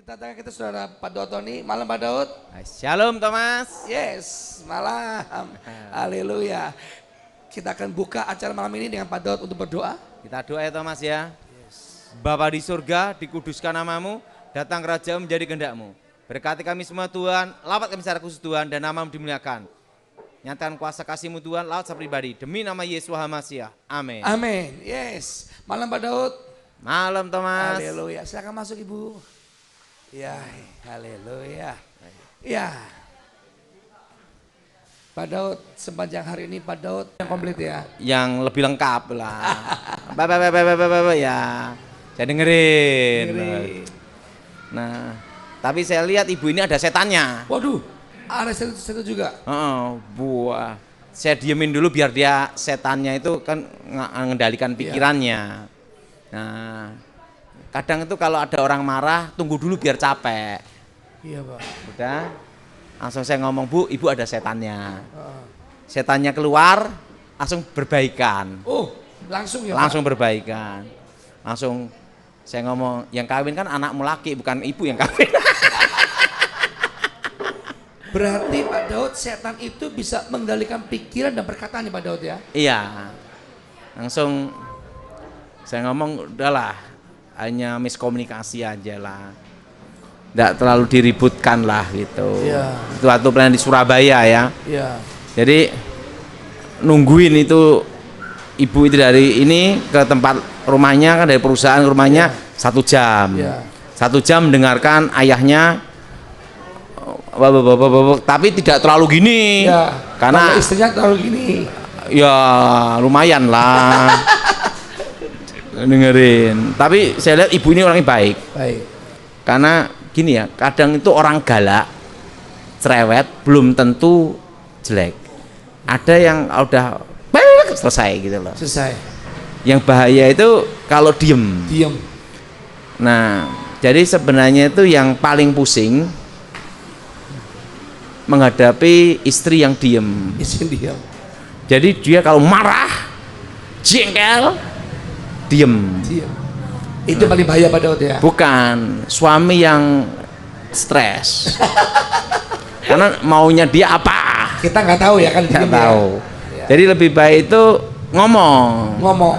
Kita datang kita saudara Pak Daud Tony. Malam Pak Daud. Shalom Thomas. Yes, malam. Haleluya. Kita akan buka acara malam ini dengan Pak Daud untuk berdoa. Kita doa ya Thomas ya. Bapa di surga, dikuduskan namamu, datang kerajaanmu menjadi kehendakmu. Berkati kami semua Tuhan, lawat kami secara khusus Tuhan dan namamu dimuliakan. Nyatakan kuasa kasih-Mu Tuhan, lawat secara pribadi. Demi nama Yesus Hamasiah. Amin. Amin. Yes. Malam Pak Daud. Malam Thomas. Haleluya. Silakan masuk Ibu. Ya, haleluya. Ya. Pak Daud, sepanjang hari ini Pak Daud yang komplit ya. Yang lebih lengkap lah. Bapak ya. Saya dengerin. Nah, tapi saya lihat ibu ini ada setannya. Waduh, ada setan juga. Buah. Saya diemin dulu biar dia setannya itu kan mengendalikan pikirannya. Nah, kadang itu kalau ada orang marah, tunggu dulu biar capek. Iya Pak. Udah, langsung saya ngomong, Bu, ibu ada setannya. Setannya keluar, langsung berbaikan. Oh, langsung ya Langsung Pak? berbaikan. Langsung saya ngomong, yang kawin kan anakmu laki, bukan ibu yang kawin. Berarti Pak Daud, setan itu bisa mengendalikan pikiran dan perkataan Pak Daud ya? Iya. Langsung saya ngomong, udahlah, hanya miskomunikasi aja lah. Tidak terlalu diributkan lah gitu. Iya. Itu waktu pelayanan di Surabaya ya. Iya. Jadi nungguin itu ibu itu dari ini ke tempat rumahnya, kan dari perusahaan ke rumahnya 1 jam. Iya. 1 jam mendengarkan ayahnya, tapi tidak terlalu gini. Ya, karena kalau istrinya terlalu gini. Ya lumayan lah. Dengerin. Tapi saya lihat ibu ini orangnya baik. Baik. Karena gini ya, kadang itu orang galak, cerewet, belum tentu jelek. Ada yang udah selesai gitu loh. Selesai. Yang bahaya itu kalau diem. Diam. Nah, jadi sebenarnya itu yang paling pusing menghadapi istri yang diem. Istri diam. Jadi dia kalau marah, jengkel, diem. Diam. Itu paling bahaya Pak Daud ya? Bukan, suami yang stres. Karena maunya dia apa? Kita nggak tahu ya kan? Nggak diem tahu. Ya. Jadi lebih baik itu ngomong. Ngomong.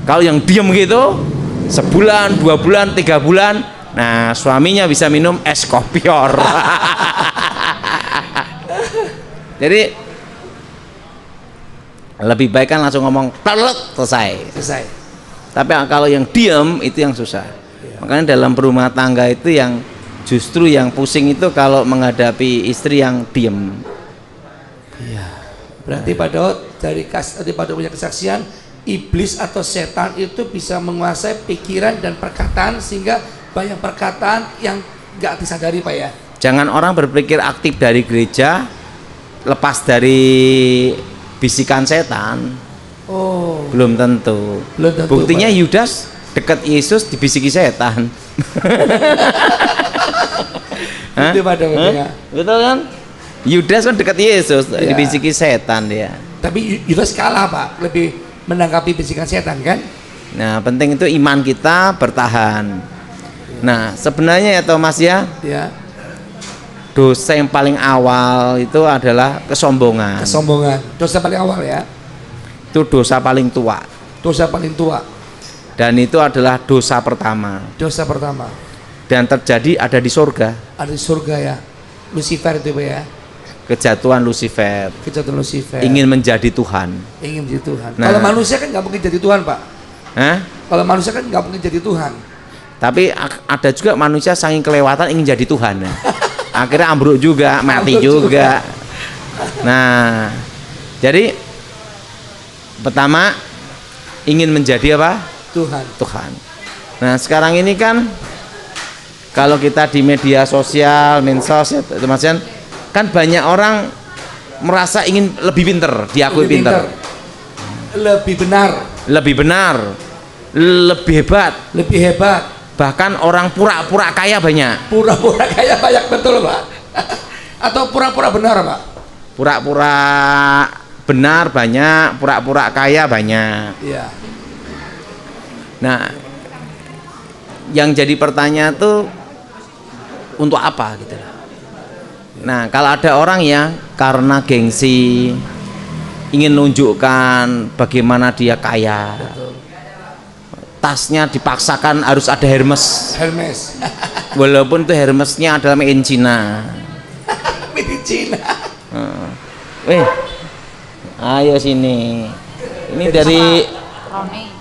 Kalau yang diem gitu, sebulan, 2 bulan, 3 bulan, nah suaminya bisa minum es kopior. Jadi lebih baik kan langsung ngomong, selesai. Selesai. Tapi kalau yang diem itu yang susah. Makanya dalam berumah tangga itu yang justru yang pusing itu kalau menghadapi istri yang diem. Iya. Berarti Pak Daud dari Pak Daud punya kesaksian, iblis atau setan itu bisa menguasai pikiran dan perkataan sehingga banyak perkataan yang nggak disadari Pak ya. Jangan orang berpikir aktif dari gereja, lepas dari bisikan setan. Oh. Belum tentu. Belum tentu, Buktinya Pak. Yudas dekat Yesus dibisiki setan. Itu Pak Daud ya. Betul kan? Yudas kan dekat Yesus, Ya. dibisiki setan dia. Tapi Yudas kalah Pak, lebih menanggapi bisikan setan kan? Nah, penting itu iman kita bertahan. Nah, sebenarnya ya Thomas ya, Ya. dosa yang paling awal itu adalah kesombongan. Kesombongan. Dosa paling awal ya. Itu dosa paling tua. Dosa paling tua. Dan itu adalah dosa pertama. Dosa pertama. Dan terjadi ada di surga. Ada di surga ya. Lucifer itu Pak ya. Kejatuhan Lucifer. Kejatuhan Lucifer. Ingin menjadi Tuhan. Ingin menjadi Tuhan. Nah. Kalau manusia kan nggak mungkin jadi Tuhan Pak. Hah? Kalau manusia kan nggak mungkin jadi Tuhan. Tapi ada juga manusia saking kelewatan ingin jadi Tuhan. Akhirnya ambruk juga, mati Ambruk juga. Nah, jadi pertama ingin menjadi apa? Tuhan. Tuhan. Nah, sekarang ini kan kalau kita di media sosial, medsos, ya, teman-teman, kan banyak orang merasa ingin lebih pinter, diakui Lebih pinter. Lebih benar. Lebih benar, lebih hebat. Lebih hebat. Bahkan orang pura-pura kaya banyak. Pura-pura kayak banyak betul Pak. Atau pura-pura benar Pak. Pura-pura benar banyak, pura-pura kaya banyak. Iya. Nah, yang jadi pertanyaan tuh untuk apa gitu. Nah, kalau ada orang yang karena gengsi ingin menunjukkan bagaimana dia kaya, Betul. tasnya dipaksakan harus ada Hermes, Hermes. walaupun itu Hermesnya adalah made in China. Made in China. Ayo sini. Ini dari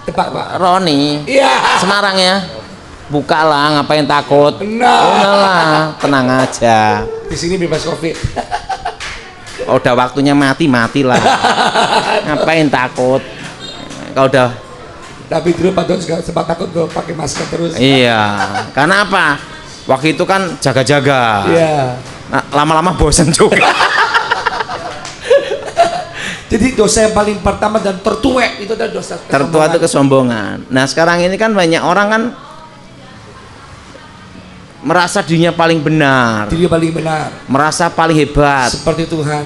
Tebak Pak. Roni, Iya. Semarang ya. Buka lah, ngapain takut? Nah. Udah lah, tenang aja. Di sini bebas Covid. Udah waktunya matilah. Ngapain takut? Kalau udah. Tapi dulu Pak Don juga sempat takut tuh pakai masker terus. Iya. Karena apa? Waktu itu kan jaga-jaga. Iya. Nah, lama-lama bosen juga. Jadi dosa yang paling pertama dan tertuek itu adalah dosa Tertua itu kesombongan. Nah, sekarang ini kan banyak orang kan merasa dirinya paling benar, Diri paling benar. merasa paling hebat. Seperti Tuhan.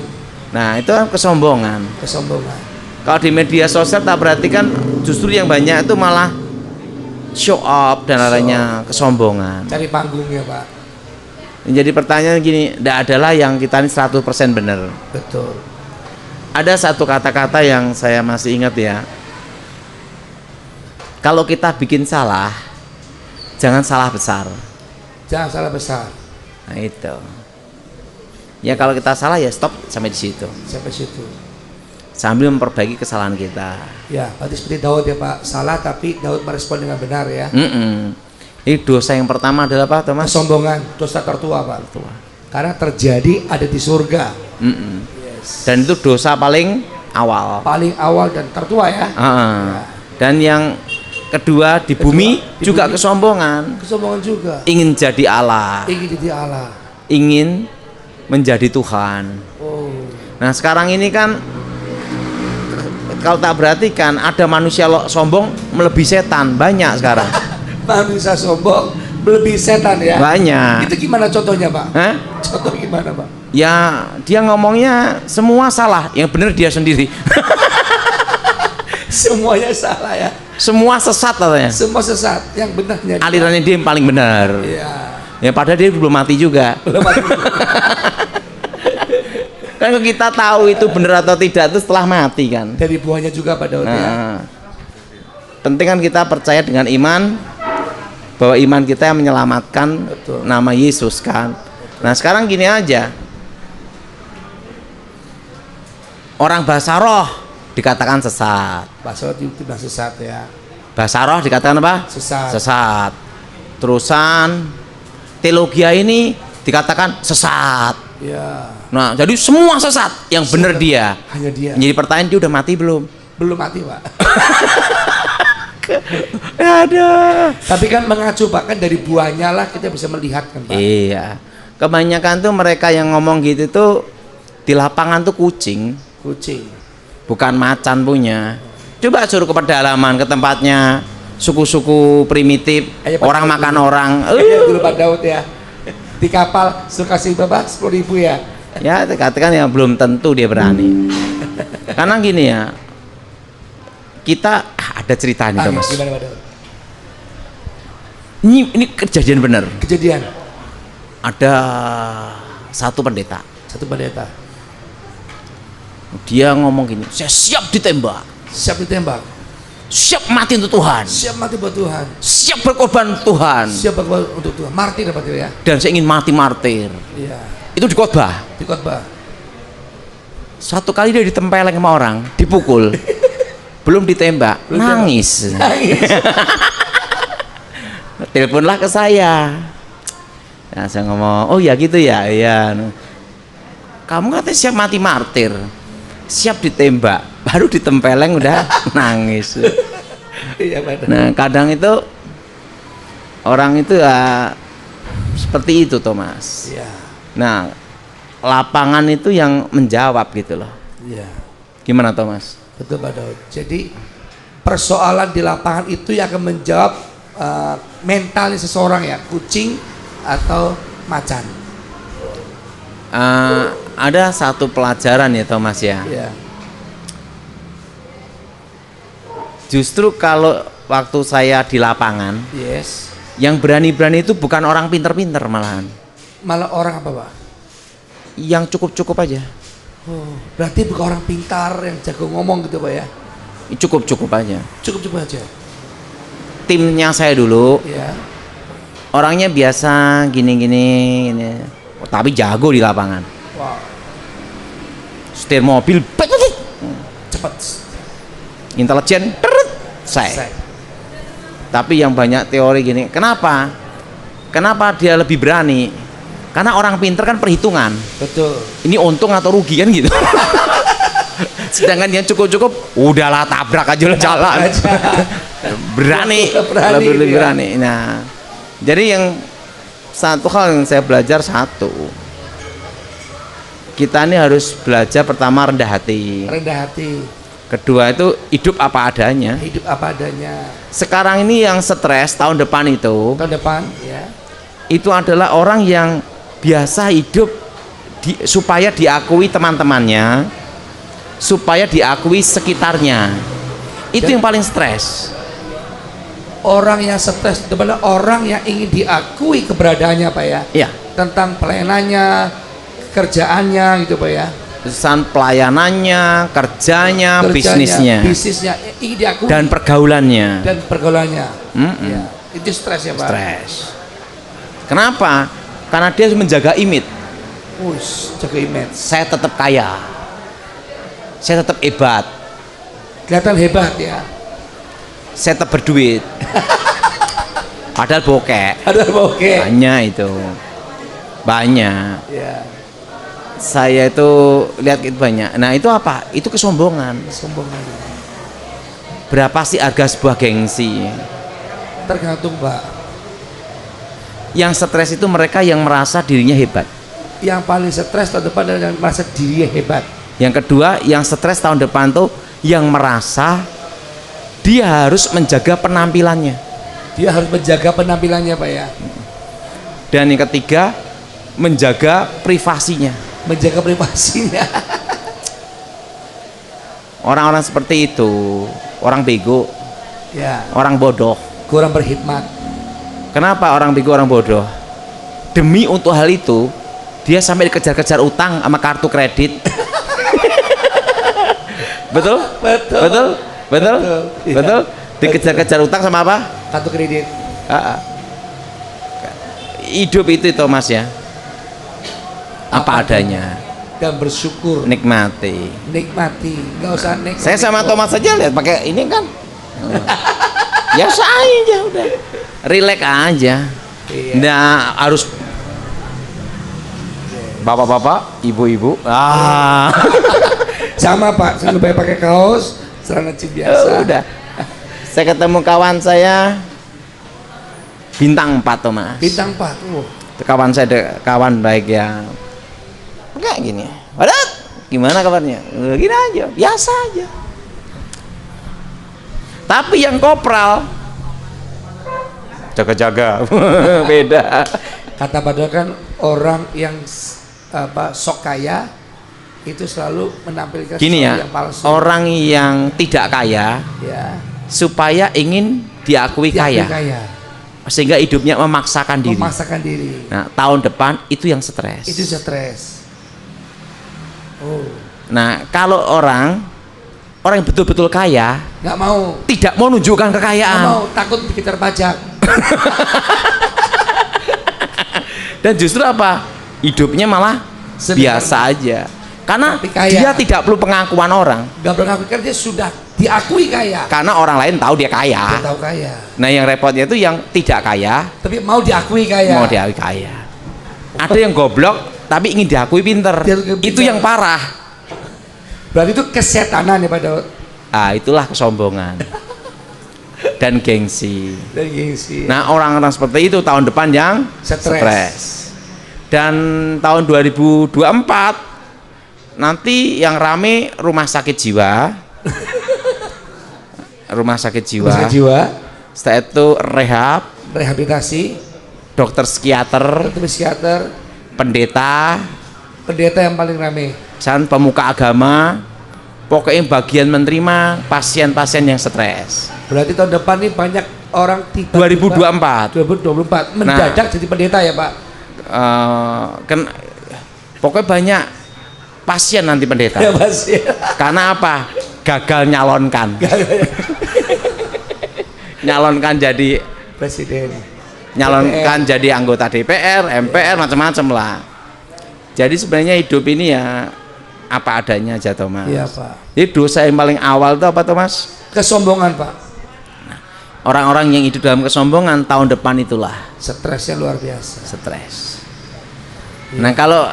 Nah, itu kan kesombongan. Kesombongan. Kalau di media sosial tak berarti kan justru yang banyak itu malah show up dan adanya kesombongan. Cari panggungnya Pak. Jadi pertanyaan gini, tidak adalah yang kita ini 100% benar. Betul. Ada satu kata-kata yang saya masih ingat ya. Kalau kita bikin salah, jangan salah besar. Jangan salah besar. Nah itu. Ya kalau kita salah ya stop sampai di situ. Sampai situ. Sambil memperbaiki kesalahan kita. Ya, berarti seperti Daud ya Pak. Salah tapi Daud merespon dengan benar ya. Ini dosa yang pertama adalah apa, Thomas? Kesombongan, dosa tertua Pak. Tertua. Karena terjadi ada di surga. Yes. Dan itu dosa paling awal. Paling awal dan tertua ya. Dan yang kedua di bumi di juga bumi. kesombongan. Kesombongan juga. Ingin jadi Allah, Ingin jadi Allah. ingin menjadi Tuhan. Oh. Nah sekarang ini kan kalau tak perhatikan ada manusia sombong melebihi setan banyak sekarang. Manusia sombong melebihi setan ya. Banyak. Itu gimana contohnya Pak? Hah? Contoh gimana Pak? Ya dia ngomongnya semua salah, yang benar dia sendiri. Semuanya salah ya. Semua sesat katanya. Semua sesat. Yang benarnya. Alirannya dia yang paling benar. Iya. Ya padahal dia belum mati juga. Belum mati. Kan kita tahu itu benar atau tidak itu setelah mati kan. Dari buahnya juga Pak Daud ya. Nah, penting kan kita percaya dengan iman bahwa iman kita yang menyelamatkan. Betul. Nama Yesus kan. Nah sekarang gini aja, orang bahasa roh dikatakan sesat. Bahasa itu bilang sesat ya. Bahasa roh dikatakan apa? Sesat. Sesat. Terusan teologia ini dikatakan sesat. Ya. Nah jadi semua sesat, yang benar dia. Hanya dia. Jadi pertanyaan, dia udah mati belum? Belum mati Pak. Ada. Tapi kan mengacu Pak, kan dari buahnya lah kita bisa melihat kan Pak. Iya. Kebanyakan tuh mereka yang ngomong gitu tuh di lapangan tuh kucing, Kucing. bukan macan punya. Coba suruh ke pedalaman, ke tempatnya suku-suku primitif, Ayo, Pak orang Daud makan dulu. orang. Dulu Pak Daud ya. Di kapal suruh kasih berapa? 10.000 ya. Ya katakan ya belum tentu dia berani. Karena gini ya, kita ada cerita nih Mas. Gimana Pak Daud? Ini kejadian benar. Kejadian. Ada satu pendeta, Satu pendeta dia ngomong gini, saya siap ditembak, siap ditembak, siap mati untuk Tuhan, siap mati buat Tuhan, siap berkorban untuk Tuhan, siap berkorban untuk Tuhan. Martir Pak Daud ya. dan saya ingin mati martir. Iya. Itu di khotbah. Di khotbah. Satu kali dia ditempeleng sama orang, dipukul, belum ditembak, Belum nangis. Nangis. Teleponlah ke saya. Nah, saya ngomong, oh ya gitu ya, iya. Kamu katanya siap mati martir, siap ditembak, baru ditempeleng udah nangis. Iya Pak Daud. Nah kadang itu orang itu ya seperti itu Thomas. Iya. Nah lapangan itu yang menjawab gitu loh. Iya. Gimana Thomas? Betul Pak Daud. Jadi persoalan di lapangan itu yang akan menjawab mentalnya seseorang ya, kucing atau macan. Ada satu pelajaran ya Thomas ya. Iya. Justru kalau waktu saya di lapangan, Yes. yang berani-berani itu bukan orang pinter-pinter malahan. malah orang apa Pak? Yang cukup-cukup aja. Oh, berarti bukan orang pintar yang jago ngomong gitu Pak ya? Cukup-cukup aja. Cukup-cukup aja. Timnya saya dulu, Ya. orangnya biasa gini-gini, gini. Oh, tapi jago di lapangan. Wow. Setir mobil, Cepat. intelijen, saya. Saya. Tapi yang banyak teori gini, kenapa? Kenapa dia lebih berani? Karena orang pinter kan perhitungan. Betul. Ini untung atau rugi kan gitu. Sedangkan yang cukup-cukup, udahlah tabrak aja lah jalan. Berani, Berani, lebih ya. berani. Nah, jadi yang satu hal yang saya belajar satu, kita ini harus belajar pertama rendah hati. Rendah hati. Kedua itu hidup apa adanya. Hidup apa adanya. Sekarang ini yang stres tahun depan itu Tahun depan ya. itu adalah orang yang biasa hidup supaya diakui teman-temannya, supaya diakui sekitarnya. Itu yang paling stres. Orang yang stres itu adalah orang yang ingin diakui keberadaannya Pak ya. Iya, Tentang pelayanannya, kerjaannya gitu Pak ya. pesan pelayanannya, kerjanya, bisnisnya, ingin diakui dan pergaulannya. dan pergaulannya. Mm-mm. Ya, itu stres ya Pak. Stres. Kenapa? Karena dia harus menjaga image. Jaga image. Saya tetap kaya, saya tetap hebat, Kelihatan hebat ya. saya tetap berduit. Padahal bokek. Ada oke. Banyak itu, banyak. Ya, Saya itu lihat itu banyak. Nah itu apa? Itu kesombongan. sombongan. Berapa sih harga sebuah gengsi? Tergantung Pak. Yang stres itu mereka yang merasa dirinya hebat. Yang paling stres tahun depan adalah yang merasa dirinya hebat. Yang kedua, yang stres tahun depan tuh yang merasa dia harus menjaga penampilannya. Dia harus menjaga penampilannya Pak ya. Dan yang ketiga, menjaga privasinya. Menjaga privasinya. Orang-orang seperti itu, orang bego, Ya, orang bodoh. kurang berkhidmat. Kenapa orang bego, orang bodoh? Demi untuk hal itu, dia sampai dikejar-kejar utang sama kartu kredit. Betul? Betul. Betul? Betul? Betul. Iya. Betul? Dikejar-kejar utang sama apa? Kartu kredit. Hidup itu Mas ya. Apa adanya. Dan bersyukur. Nikmati. Nikmati. Nggak usah nek. Saya sama Thomas saja lihat pakai ini kan. Ya aja udah. Relax aja. Iya. Nah, harus bapak-bapak, ibu-ibu. Sama Pak. Saya lebih pakai kaos, celana jeans biasa. Udah. Saya ketemu kawan saya bintang 4 Thomas. Bintang 4. Kawan saya kawan baik yang kayak gini. Wadah, gimana kabarnya? Gini aja, biasa aja. Tapi yang kopral jaga-jaga beda. Kata padahal kan orang yang sok kaya itu selalu menampilkan Gini sesuatu ya, yang palsu. orang yang tidak kaya Ya, supaya ingin diakui diakui kaya, sehingga hidupnya memaksakan diri. memaksakan diri. Nah, tahun depan itu yang stres. Itu stres. Oh, Nah, kalau orang yang betul-betul kaya nggak mau. tidak mau menunjukkan Nggak kekayaan mau, takut dikejar pajak. dan justru apa? Hidupnya malah Sederhana. biasa aja. Karena Tapi kaya. dia tidak perlu pengakuan orang. Nggak berngaku kan dia sudah diakui kaya. Karena orang lain tahu dia kaya. Dia tahu kaya. Nah, yang repotnya itu yang tidak kaya Tapi mau diakui kaya. mau diakui kaya. Ada yang goblok tapi ingin diakui pinter. Diakui Itu pinter. yang parah. Berarti itu kesetanan ya Pak Daud. Itulah kesombongan dan gengsi. Dan gengsi. Nah, orang-orang seperti itu tahun depan yang Stres. Dan tahun 2024 nanti yang rame rumah sakit jiwa. Rumah sakit jiwa. Rumah sakit jiwa, Setelah itu rehab, rehabilitasi, dokter psikiater, dokter psikiater, pendeta, pendeta yang paling rame. dan pemuka agama. Pokoknya bagian menerima pasien-pasien yang stres. Berarti tahun depan ini banyak orang tiba-tiba 2024. 2024 mendadak jadi pendeta ya Pak. pokoknya banyak pasien nanti pendeta. Ya pasti. Karena apa? Gagal nyalonkan. Nyalonkan jadi Presiden. nyalonkan jadi anggota DPR, MPR, macam-macam lah. Jadi sebenarnya hidup ini ya apa adanya aja, Thomas. Iya, Pak. Jadi dosa yang paling awal itu apa, Thomas? Kesombongan, Pak. Orang-orang yang hidup dalam kesombongan tahun depan itulah Stresnya luar biasa. stres. Nah, kalau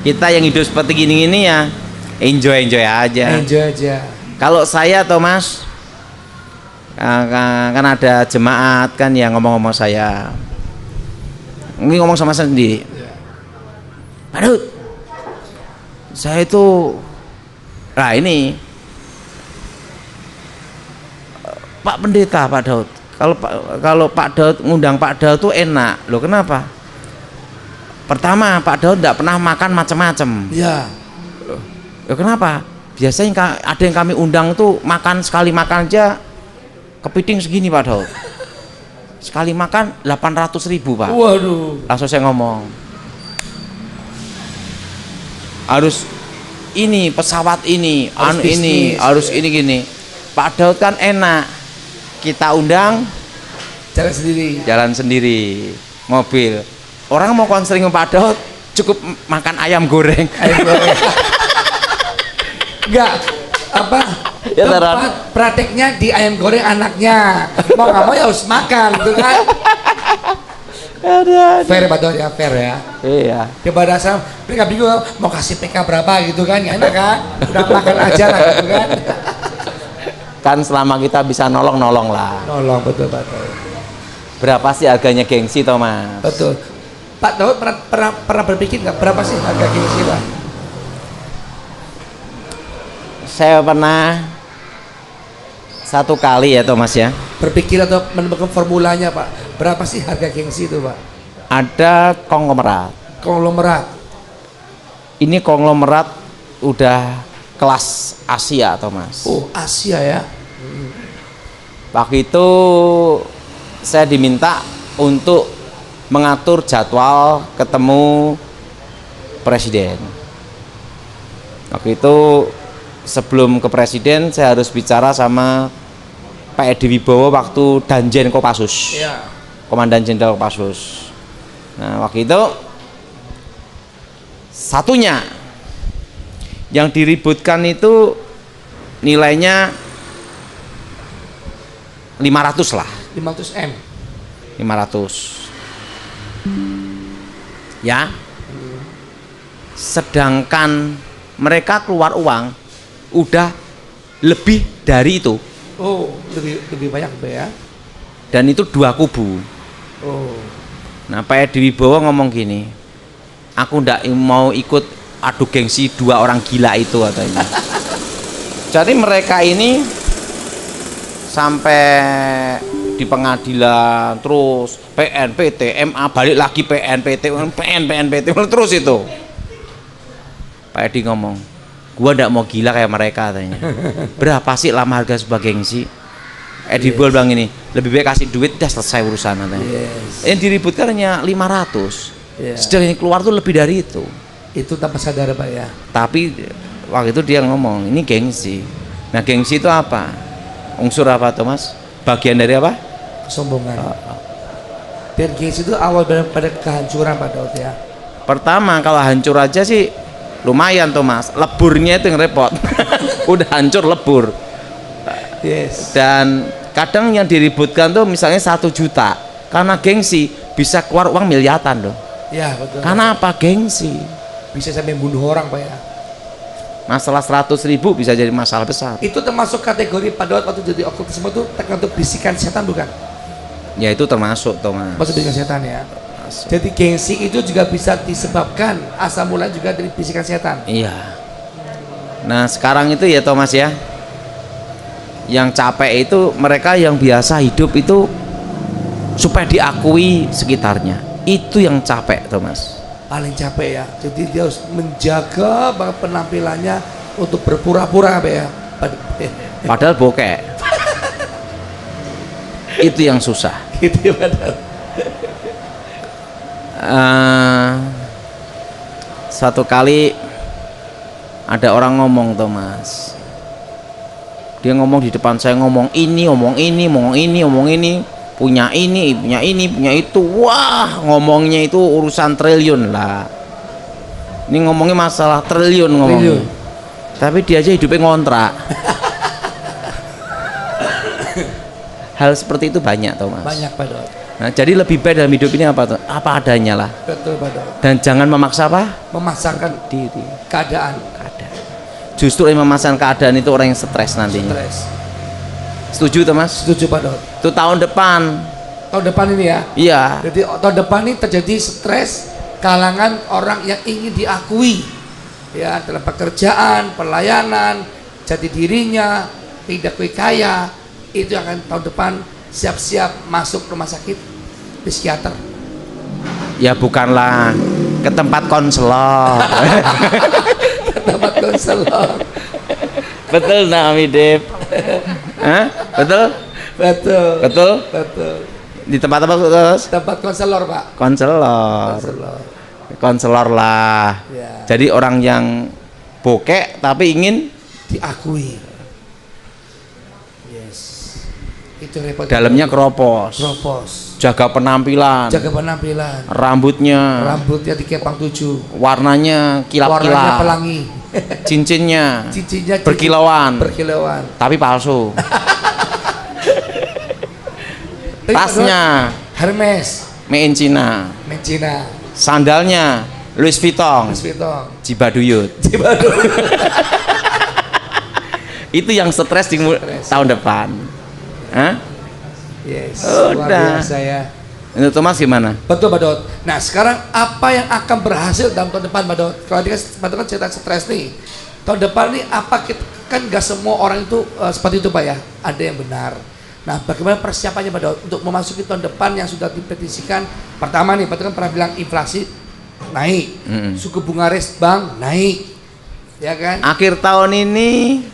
kita yang hidup seperti gini-gini ya enjoy aja. Enjoy aja. Kalau saya, Thomas, kan ada jemaat kan yang ngomong-ngomong saya, ini ngomong sama saya sendiri. Pak Daud, saya itu, nah ini Pak Pendeta, Pak Daud, kalau Pak Daud ngundang Pak Daud tuh enak loh. Kenapa? Pertama, Pak Daud tidak pernah makan macam-macam. Ya. Ya kenapa? Biasanya ada yang kami undang tuh makan sekali makan aja kepiting segini, Pak Daud. Sekali makan 800.000, Pak. Waduh. Langsung saya ngomong, harus ini pesawat ini, Harus ini bisnis, harus ini gini. Pak Daud kan enak, kita undang Jalan sendiri. mobil. Orang mau konseling Pak Daud cukup makan ayam goreng. Ayam goreng. Enggak. Apa? Ya, tempat prakteknya di ayam goreng anaknya. Mau nggak mau ya harus makan, gitu kan? Fair, Pak Daud ya, fair ya. Iya. Daripada saya mereka bingung mau kasih PK berapa gitu kan, ya enak kan? Udah makan aja lah gitu kan. Kan selama kita bisa nolong lah. Nolong, betul Pak Daud. Berapa sih harganya gengsi, Thomas? Betul. Pak Daud pernah berpikir nggak berapa sih harga gengsi, Pak? Saya pernah satu kali ya, Thomas ya. Berpikir atau menemukan formulanya, Pak? Berapa sih harga gengsi itu, Pak? Ada konglomerat. Konglomerat. Ini konglomerat udah kelas Asia, Thomas. Oh, Asia ya. Waktu itu saya diminta untuk mengatur jadwal ketemu presiden. Waktu itu sebelum ke presiden saya harus bicara sama Pak Edi Wibowo waktu Danjen Kopassus. Iya. Komandan Jenderal Kopassus. Nah, waktu itu satunya yang diributkan itu nilainya 500 lah. 500 M. 500 ya. Sedangkan mereka keluar uang udah lebih dari itu. Oh, lebih banyak, Pak ya. Dan itu dua kubu. Oh. Nah, Pak Edi Wibowo ngomong gini, aku ndak mau ikut adu gengsi dua orang gila itu katanya. Jadi mereka ini sampai di pengadilan terus PNPT, MA balik lagi PNPT terus itu. Pak Edi ngomong, gua ndak mau gila kayak mereka katanya. Berapa sih lama harga sebuah gengsi? Edi Wibowo bilang ini, lebih baik kasih duit udah selesai urusan katanya. Yes. Yang diributkan hanya 500. Yeah. Sedang yang keluar tuh lebih dari itu. Itu tanpa sadar, Pak ya. Tapi waktu itu dia ngomong ini gengsi. Nah, gengsi itu apa? Unsur apa, Thomas? Bagian dari apa? Kesombongan. Dan gengsi itu awal daripada kehancuran, Pak Daud ya. Pertama, kalau hancur aja sih lumayan, Thomas. Leburnya itu yang repot. Udah hancur lebur. Yes. Dan kadang yang diributkan tuh misalnya 1 juta. Karena gengsi bisa keluar uang miliaran loh. Ya, betul. Karena apa? Gengsi. Bisa sampai bunuh orang, Pak ya. Masalah 100.000 bisa jadi masalah besar. Itu termasuk kategori Pak Daud waktu jadi okultisme itu tergantung bisikan setan bukan? Ya itu termasuk, Thomas. Masuk bisikan setan ya. Termasuk. Jadi gengsi itu juga bisa disebabkan asal mula juga dari bisikan setan. Iya. Nah, sekarang itu ya, Thomas ya, yang capek itu mereka yang biasa hidup itu supaya diakui sekitarnya. Itu yang capek, Thomas. Paling capek ya. Jadi dia harus menjaga banget penampilannya untuk berpura-pura, Pak ya. Padahal bokeh. Itu yang susah. Gitu ya, Pak Daud. Suatu kali ada orang ngomong Thomas, dia ngomong di depan saya, ngomong ini, punya itu, wah ngomongnya itu urusan triliun lah. Ini ngomongnya masalah triliun ngomongnya. Tapi dia aja hidupnya ngontrak. Hal seperti itu banyak Thomas. Banyak Pak Dot. Nah, jadi lebih baik dalam hidup ini apa tuh? Apa adanya lah. Betul Pak Dot. Dan jangan memaksa apa? Memasangkan Diri. keadaan. Justru yang memasang keadaan itu orang yang stres nantinya. Stres. Setuju Thomas? Setuju Pak Dot. Itu tahun depan. Tahun depan ini ya. Iya. Jadi tahun depan ini terjadi stres kalangan orang yang ingin diakui ya dalam pekerjaan, pelayanan, jati dirinya, tidak kaya, itu akan tahun depan siap-siap masuk rumah sakit psikiater. Ya bukanlah ke tempat konselor. Ke tempat konselor. Betul nak Amidip? Hah? Betul? Betul. Betul? Betul. Di tempat apa terus? Tempat konselor Pak. Konselor. Konselor lah. Ya. Jadi orang yang bokek tapi ingin diakui. Yes. Itu repot. Dalamnya keropos. Keropos. Jaga penampilan. Jaga penampilan. Rambutnya dikepang 7. Warnanya kilap-kilap. Warnanya pelangi. Cincinnya Cincinnya berkilauan. Tapi palsu. Tasnya Hermes. made in China. Sandalnya Louis Vuitton. Cibaduyut. Itu yang stres di tahun depan. Hah? Yes. Udah. Saya. Itu Thomas gimana? Betul Pak Dot. Nah sekarang apa yang akan berhasil dalam tahun depan Pak Dot? Kalau tadi Pak Dot kan cerita stres nih. Tahun depan nih apa kita kan nggak semua orang itu seperti itu Pak ya. Ada yang benar. Nah bagaimana persiapannya Pak Dot untuk memasuki tahun depan yang sudah dipredisikan? Pertama nih Pak Dot kan pernah bilang inflasi naik, suku bunga bank naik, ya kan? Akhir tahun ini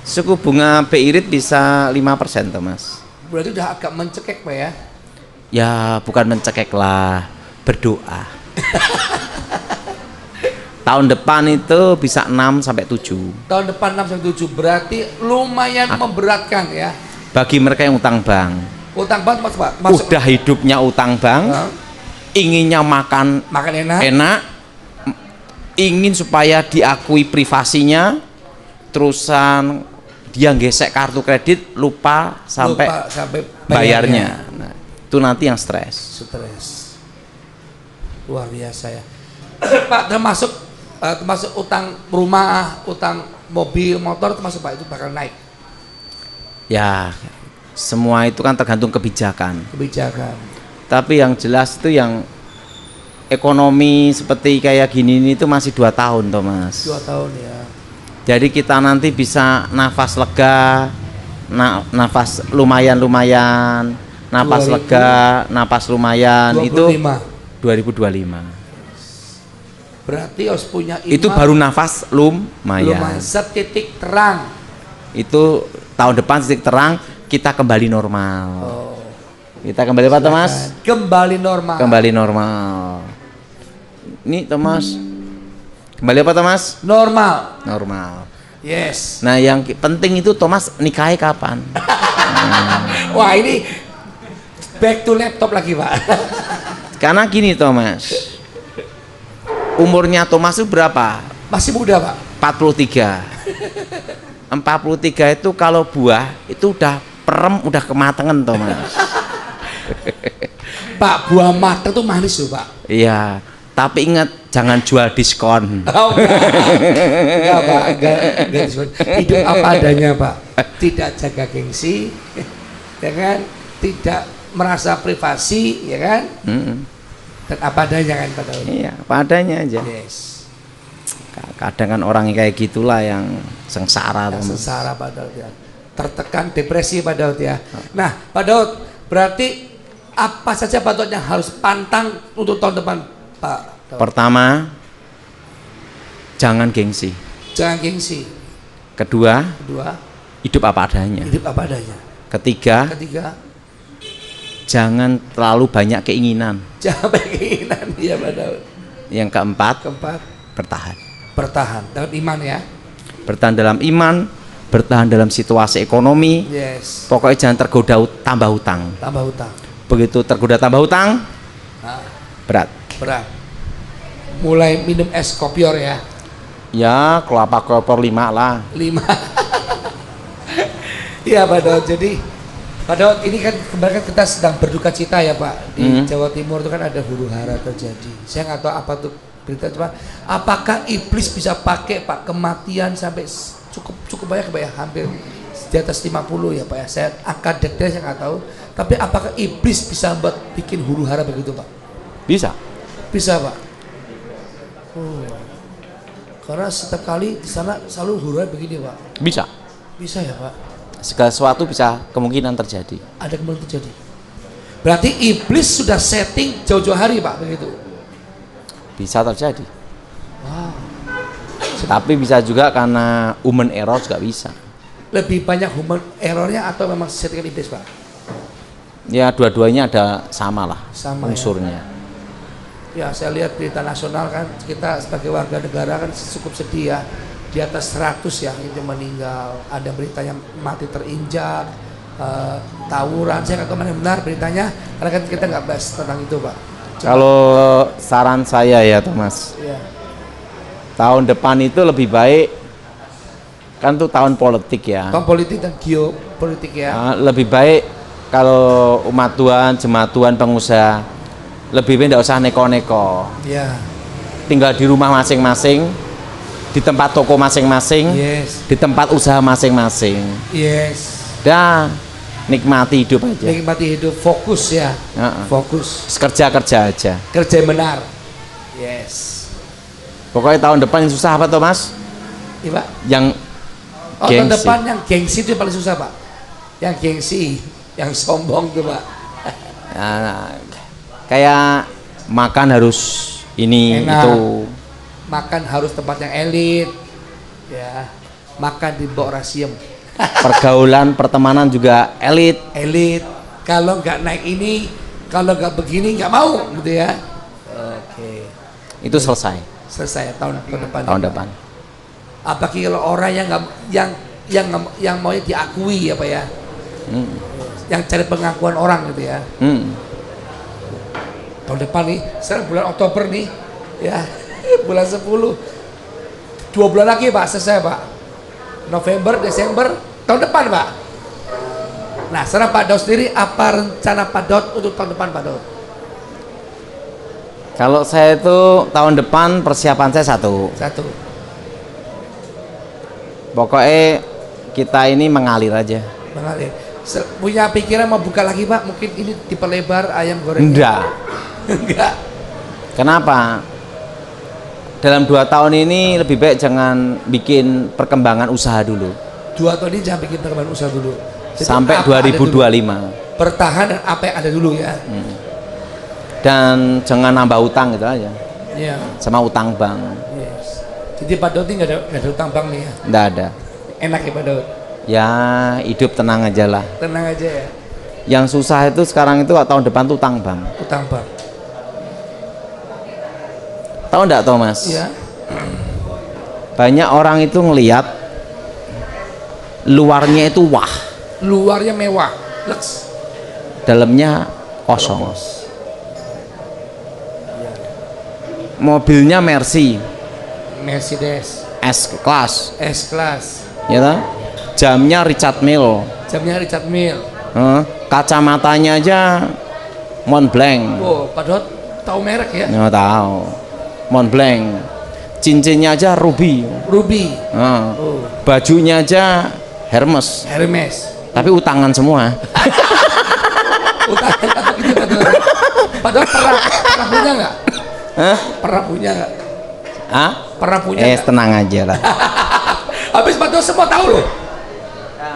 suku bunga BI Rate bisa 5% Thomas. Berarti udah agak mencekik Pak ya? Ya bukan mencekik lah, berdoa. Tahun depan itu bisa 6 sampai 7. Tahun depan 6 sampai 7 berarti lumayan memberatkan ya. Bagi mereka yang utang bank. Utang bank masuk Pak? Udah hidupnya utang bank, inginnya makan enak, ingin supaya diakui privasinya, terusan dia gesek kartu kredit lupa sampai bayarnya. Nah, itu nanti yang stres. Luar biasa ya. Pak, termasuk utang rumah, utang mobil, motor termasuk Pak itu bakal naik. Ya, semua itu kan tergantung kebijakan. Tapi yang jelas itu yang ekonomi seperti kayak gini ini itu masih 2 tahun Thomas. 2 tahun ya. Jadi kita nanti bisa nafas lega, nafas lumayan, nafas lega, nafas lumayan 25. Itu 2025. Berarti harus punya iman. Itu baru nafas lumayan. Setitik terang. Itu tahun depan titik terang kita kembali normal. Kita kembali apa Thomas? Kembali normal. Ini Thomas. Kembali apa Thomas? Normal. Yes. Nah yang penting itu Thomas nikahnya kapan? Wah ini back to laptop lagi Pak. Karena gini Thomas, umurnya Thomas itu berapa? Masih muda Pak. 43. 43 itu kalau buah itu udah perem, udah kematangan Thomas. Pak, buah matang tuh manis loh Pak. Iya, tapi ingat jangan jual diskon. Enggak Pak, enggak diskon. Hidup apa adanya Pak. Tidak jaga gengsi, ya kan? Tidak merasa privasi, ya kan? Dan apa adanya kan Pak Daud. Iya, apa adanya aja. Yes. Kadang kan orang kayak gitulah yang sengsara. Sengsara Pak Daud ya. Tertekan, depresi Pak Daud ya. Nah Pak Daud, berarti apa saja Pak Daud yang harus pantang untuk tahun depan Pak Daud? Pertama, jangan gengsi. Kedua, hidup apa adanya. Ketiga, jangan terlalu banyak keinginan. Jangan banyak keinginan, ya Pak Daud. Yang keempat, bertahan. Bertahan dalam iman ya. Bertahan dalam iman, bertahan dalam situasi ekonomi. Yes. Pokoknya jangan tergoda tambah hutang. Tambah hutang. Begitu tergoda tambah hutang, berat. Mulai minum es kopior ya. Ya, kelapa kopior 5 lah. 5. Iya Pak Daud. Jadi Pak Daud, ini kan kemarin kita sedang berduka cita ya Pak. Di Jawa Timur itu kan ada huru hara terjadi. Saya nggak tahu apa tuh berita, cuma apakah iblis bisa pakai Pak kematian sampai cukup banyak Pak ya, hampir di atas 50 ya Pak ya. Saya angka detail saya nggak tahu. Tapi apakah iblis bisa buat bikin huru hara begitu Pak? Bisa. Bisa Pak. Karena setiap kali di sana selalu huru hara begini Pak. Bisa. Bisa ya Pak. Segala sesuatu bisa kemungkinan terjadi. Ada kemungkinan terjadi. Berarti iblis sudah setting jauh-jauh hari Pak begitu. Bisa terjadi. Wow. Tapi bisa juga karena human error juga bisa. Lebih banyak human errornya atau memang settingan iblis Pak? Ya dua-duanya ada sama lah Sama unsurnya. Ya saya lihat berita nasional kan, kita sebagai warga negara kan cukup sedih ya. Di atas 100 ya itu meninggal. Ada beritanya mati terinjak, tawuran. Saya nggak tahu mana yang benar beritanya, karena kan kita nggak bahas tentang itu Pak. Kalau saran saya ya Thomas, Ya. tahun depan itu lebih baik, kan tuh tahun politik ya. Tahun politik dan geopolitik ya. Lebih baik kalau umat Tuhan, jemaat Tuhan, pengusaha, lebih baik tidak usah neko-neko. Ya. Tinggal di rumah masing-masing, di tempat toko masing-masing, Yes. di tempat usaha masing-masing. Yes. Dah, nikmati hidup aja. Nikmati hidup, fokus ya. Fokus. Kerja aja. Kerja yang benar. Yes. Pokoknya tahun depan yang susah apa Thomas? Iya Pak. Yang tahun gengsi. depan yang gengsi itu yang paling susah Pak. Yang gengsi, yang sombong tuh Pak. Kayak makan harus ini Enak. itu. Makan harus tempat yang elit. Ya. Makan di bawah rasiem. Pergaulan, pertemanan juga elit. Elit. Kalau nggak naik ini, kalau nggak begini nggak mau gitu ya. Oke. Itu selesai Selesai tahun depan. tahun depan. Apalagi kalau orang yang nggak yang maunya diakui ya Pak ya. Yang cari pengakuan orang gitu ya. Tahun depan nih, sekarang bulan Oktober nih, ya bulan 10, 2 bulan lagi Pak selesai Pak. November, Desember, tahun depan Pak. Nah sekarang Pak Daud sendiri, apa rencana Pak Daud untuk tahun depan Pak Daud? Kalau saya itu tahun depan persiapan saya satu. Pokoknya kita ini mengalir aja. Mengalir. Punya pikiran mau buka lagi Pak? Mungkin ini diperlebar ayam goreng. Enggak. Kenapa? Dalam 2 tahun ini lebih baik jangan bikin perkembangan usaha dulu. 2 tahun ini jangan bikin perkembangan usaha dulu. Jadi sampai 2025. Bertahan dan apa yang ada dulu ya. Dan jangan nambah utang gitu aja. Iya. Sama utang bank. Yes. Jadi Pak Daud ini nggak ada utang bank nih ya? Nggak ada. Enak ya Pak Daud? Ya hidup tenang aja lah. Tenang aja ya. Yang susah itu sekarang itu tahun depan tuh utang bank. Utang bank. Tahu enggak Thomas? Iya. Banyak orang itu ngelihat luarnya itu wah, Luarnya mewah, leks. dalamnya kosong. Mobilnya Mercy, Mercedes, S-Class, S-Class. ya toh? Jamnya Richard Mille, Jamnya Richard Mille. kacamatanya aja Montblanc. Wow, Pak Daud tahu merek ya? Nggak tahu. Montblanc. Cincinnya aja Ruby. Ruby. Bajunya aja Hermes. Tapi utangan semua. Utangan apa gitu Pak Daud? Pak Daud pernah punya nggak? Pernah punya nggak? Pernah punya nggak? Tenang aja lah. Habis Pak Daud semua tahu loh.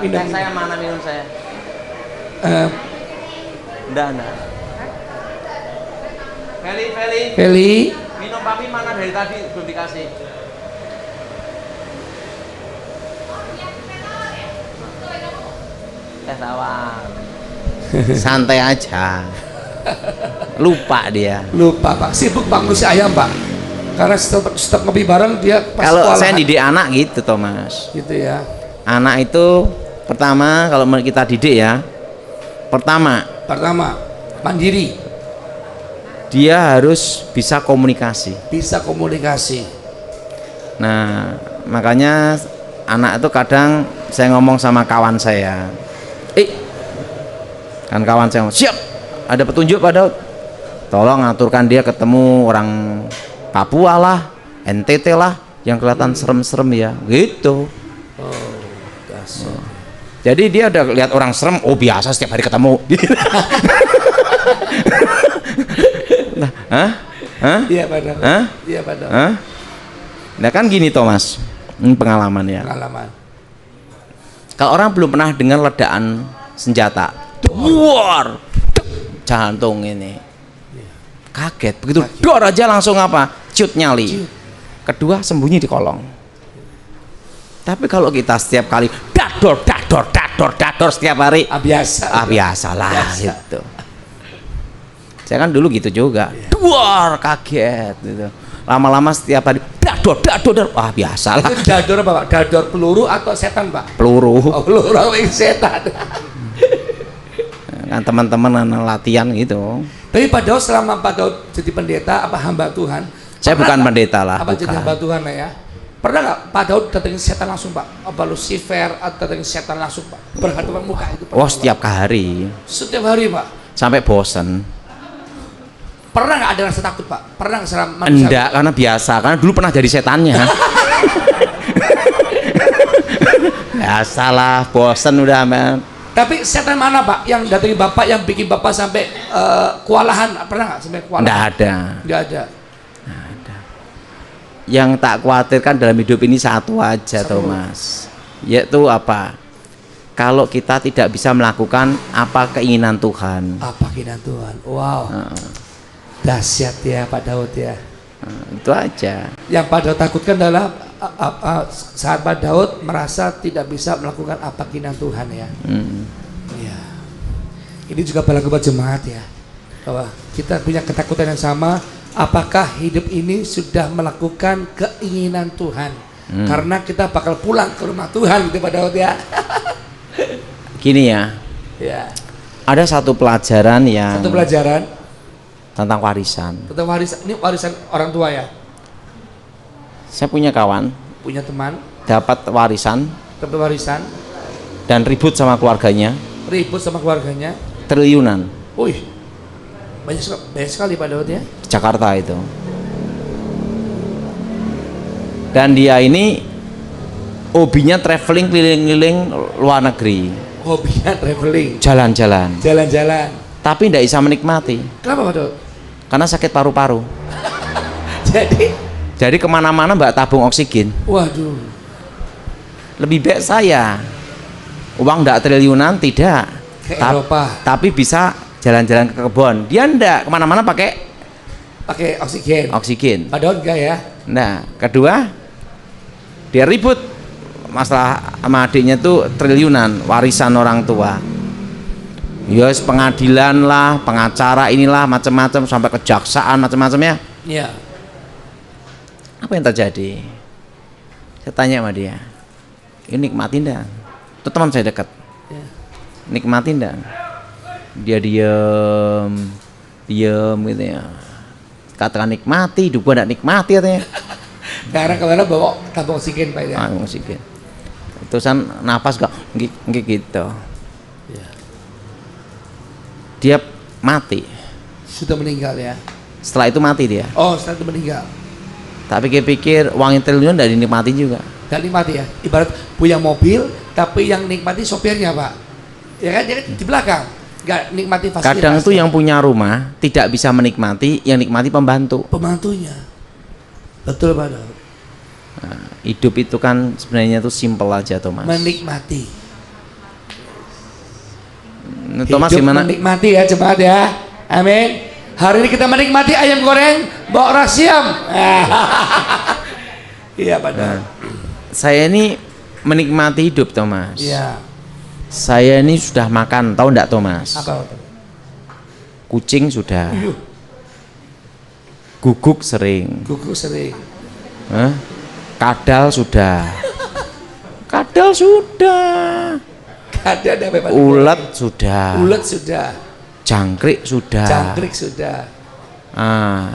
Minum saya mana minum saya? Enggak. Feli. Minum papi mana dari tadi belum dikasih? Es tawar. santai aja. Lupa dia. Lupa Pak, sibuk Pak ngurusi ayam Pak. Karena setiap ngopi bareng dia pas Kalau kewalahan. saya didik anak gitu Thomas. Gitu ya. Anak itu pertama kalau kita didik ya, pertama mandiri, dia harus bisa komunikasi. bisa komunikasi. Nah, makanya anak itu kadang saya ngomong sama kawan saya, kan kawan saya, siap, ada petunjuk Pak Daud, tolong aturkan dia ketemu orang Papua lah, NTT lah, yang kelihatan serem-serem ya, gitu. Oh, dasar. Jadi dia udah lihat orang serem, oh biasa setiap hari ketemu. Nah, Iya Pak Daud. Hah? Iya Pak Daud. Hah? Nah kan gini Thomas, ini pengalaman ya. Pengalaman. Kalau orang belum pernah dengar ledaan senjata, duar, jantung ini, kaget. Begitu dor aja langsung apa? Cut nyali. Kedua sembunyi di kolong. Tapi kalau kita setiap kali dador setiap hari, Biasa. biasalah Biasa. gitu. Saya kan dulu gitu juga, duar kaget gitu. Lama-lama setiap hari dador, biasalah. Itu dador apa Pak? Dador peluru atau setan Pak? Peluru. Oh, peluru yang setan. Kan teman-teman latihan gitu. Tapi Pak Daud selama Pak Daud jadi pendeta apa hamba Tuhan? Saya pernah bukan nggak- pendeta lah, Apa jadi bukan. hamba Tuhan lah ya? Pernah nggak Pak Daud datengin setan langsung Pak? Apa Lucifer atau datengin setan langsung Pak? Berhadapan muka itu Pak? Oh setiap hari Setiap hari Pak. sampai bosen. Pernah nggak ada rasa takut Pak? Pernah nggak selama manusia? Enggak, karena biasa, karena dulu pernah jadi setannya. Biasalah, bosen udah men. Tapi setan mana Pak yang datangi Bapak yang bikin Bapak sampai kewalahan? Pernah nggak sampai kewalahan? Enggak ada. Nggak ada. Yang tak khawatirkan dalam hidup ini satu aja Satu. Thomas, yaitu apa? Kalau kita tidak bisa melakukan apa keinginan Tuhan. Apa keinginan Tuhan? Wow. Dahsyat ya Pak Daud ya. Itu aja. Yang Pak Daud takutkan adalah saat Pak Daud merasa tidak bisa melakukan apa keinginan Tuhan ya. Ya. Ini juga berlaku buat jemaat ya. Bahwa kita punya ketakutan yang sama. Apakah hidup ini sudah melakukan keinginan Tuhan? Karena kita bakal pulang ke rumah Tuhan gitu Pak Daud ya. Gini ya, Ya. ada satu pelajaran yang Satu pelajaran tentang warisan. tentang warisan. Ini warisan orang tua ya. Saya punya kawan Punya teman dapat warisan dapat warisan, dan ribut sama keluarganya ribut sama keluarganya. triliunan Wih, banyak sekali Pak Daud ya. di Jakarta itu. Dan dia ini hobinya traveling keliling-keliling luar negeri, Hobinya traveling, jalan-jalan, jalan-jalan. tapi tidak bisa menikmati Kenapa Pak Daud? karena sakit paru-paru. Jadi, kemana-mana mbak tabung oksigen. waduh, Lebih baik saya uang tidak triliunan tidak, ke Eropa tapi bisa jalan-jalan ke kebun. Dia ndak kemana-mana pakai pakai oksigen. oksigen. Pak Daud enggak ya? Nah, kedua dia ribut masalah sama adiknya tuh triliunan warisan orang tua. Yes, pengadilan lah, pengacara inilah macam-macam sampai kejaksaan macam-macam ya. Iya. Apa yang terjadi? Saya tanya sama dia, ini nikmatin dah. Itu teman saya dekat. Ya. Nikmatin dah. Dia diem gitu ya. Katakan nikmati, hidup gua enggak nikmati katanya. Karena kemana bawa tabung oksigen Pak ya? Oksigen. Terusan nafas kok gitu. Iya. Dia mati. Sudah meninggal ya? Setelah itu mati dia. Oh, setelah itu meninggal. Tapi pikir uang yang triliun dari nikmati juga. Dan nikmati ya? Ibarat punya mobil, tapi yang nikmati sopirnya Pak. Ya kan, dia kan di belakang. Nggak nikmati fasilitas. Kadang itu yang punya rumah tidak bisa menikmati, yang nikmati pembantu. pembantunya. Betul Pak Daud. Nah, hidup itu kan sebenarnya itu simpel aja Thomas. Menikmati. Thomas Hidup gimana? menikmati ya jemaat ya. Amin. Hari ini kita menikmati ayam goreng bawa rasiam. Iya Pak Daud. Nah, saya ini menikmati hidup Thomas. Iya. Saya ini sudah makan, tahu enggak Thomas? Apa? Kucing sudah, Iyuh, guguk sering, gugu sering. Hah? Kadal sudah, kadal sudah, Ada apa? ulet sudah, Ulet sudah. jangkrik sudah. Jangkrik sudah.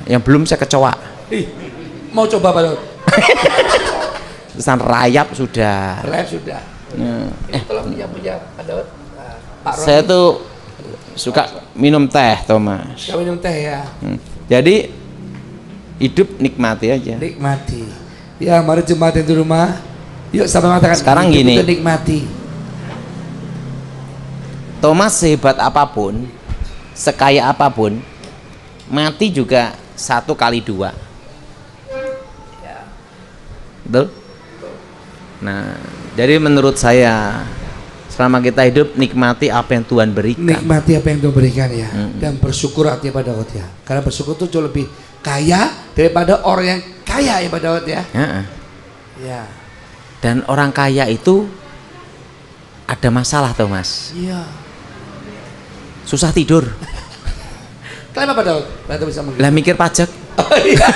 Yang belum saya kecoa. Ih, mau coba Pak Daud? Pesan rayap sudah. Rap sudah. Tolong yang punya Pak Daud. Pak Ron. Saya tuh suka minum teh, Thomas. Kau minum teh ya. Jadi hidup nikmati aja. Nikmati. Ya, mari jemaat yang di rumah. Yuk sama mengatakan Sekarang hidup gini. itu nikmati. Thomas sehebat apapun, sekaya apapun, mati juga 1 kali 2. Betul? Nah, jadi menurut saya selama kita hidup nikmati apa yang Tuhan berikan. Nikmati apa yang Tuhan berikan ya. Dan bersyukur artinya Pak Daud ya. Karena bersyukur itu jauh lebih kaya daripada orang yang kaya ya Pak Daud ya. Ya. Dan orang kaya itu ada masalah, Thomas. Iya. Susah tidur. Kenapa Pak Daud? Nanti bisa menghilang. Lah mikir pajak. Oh, iya.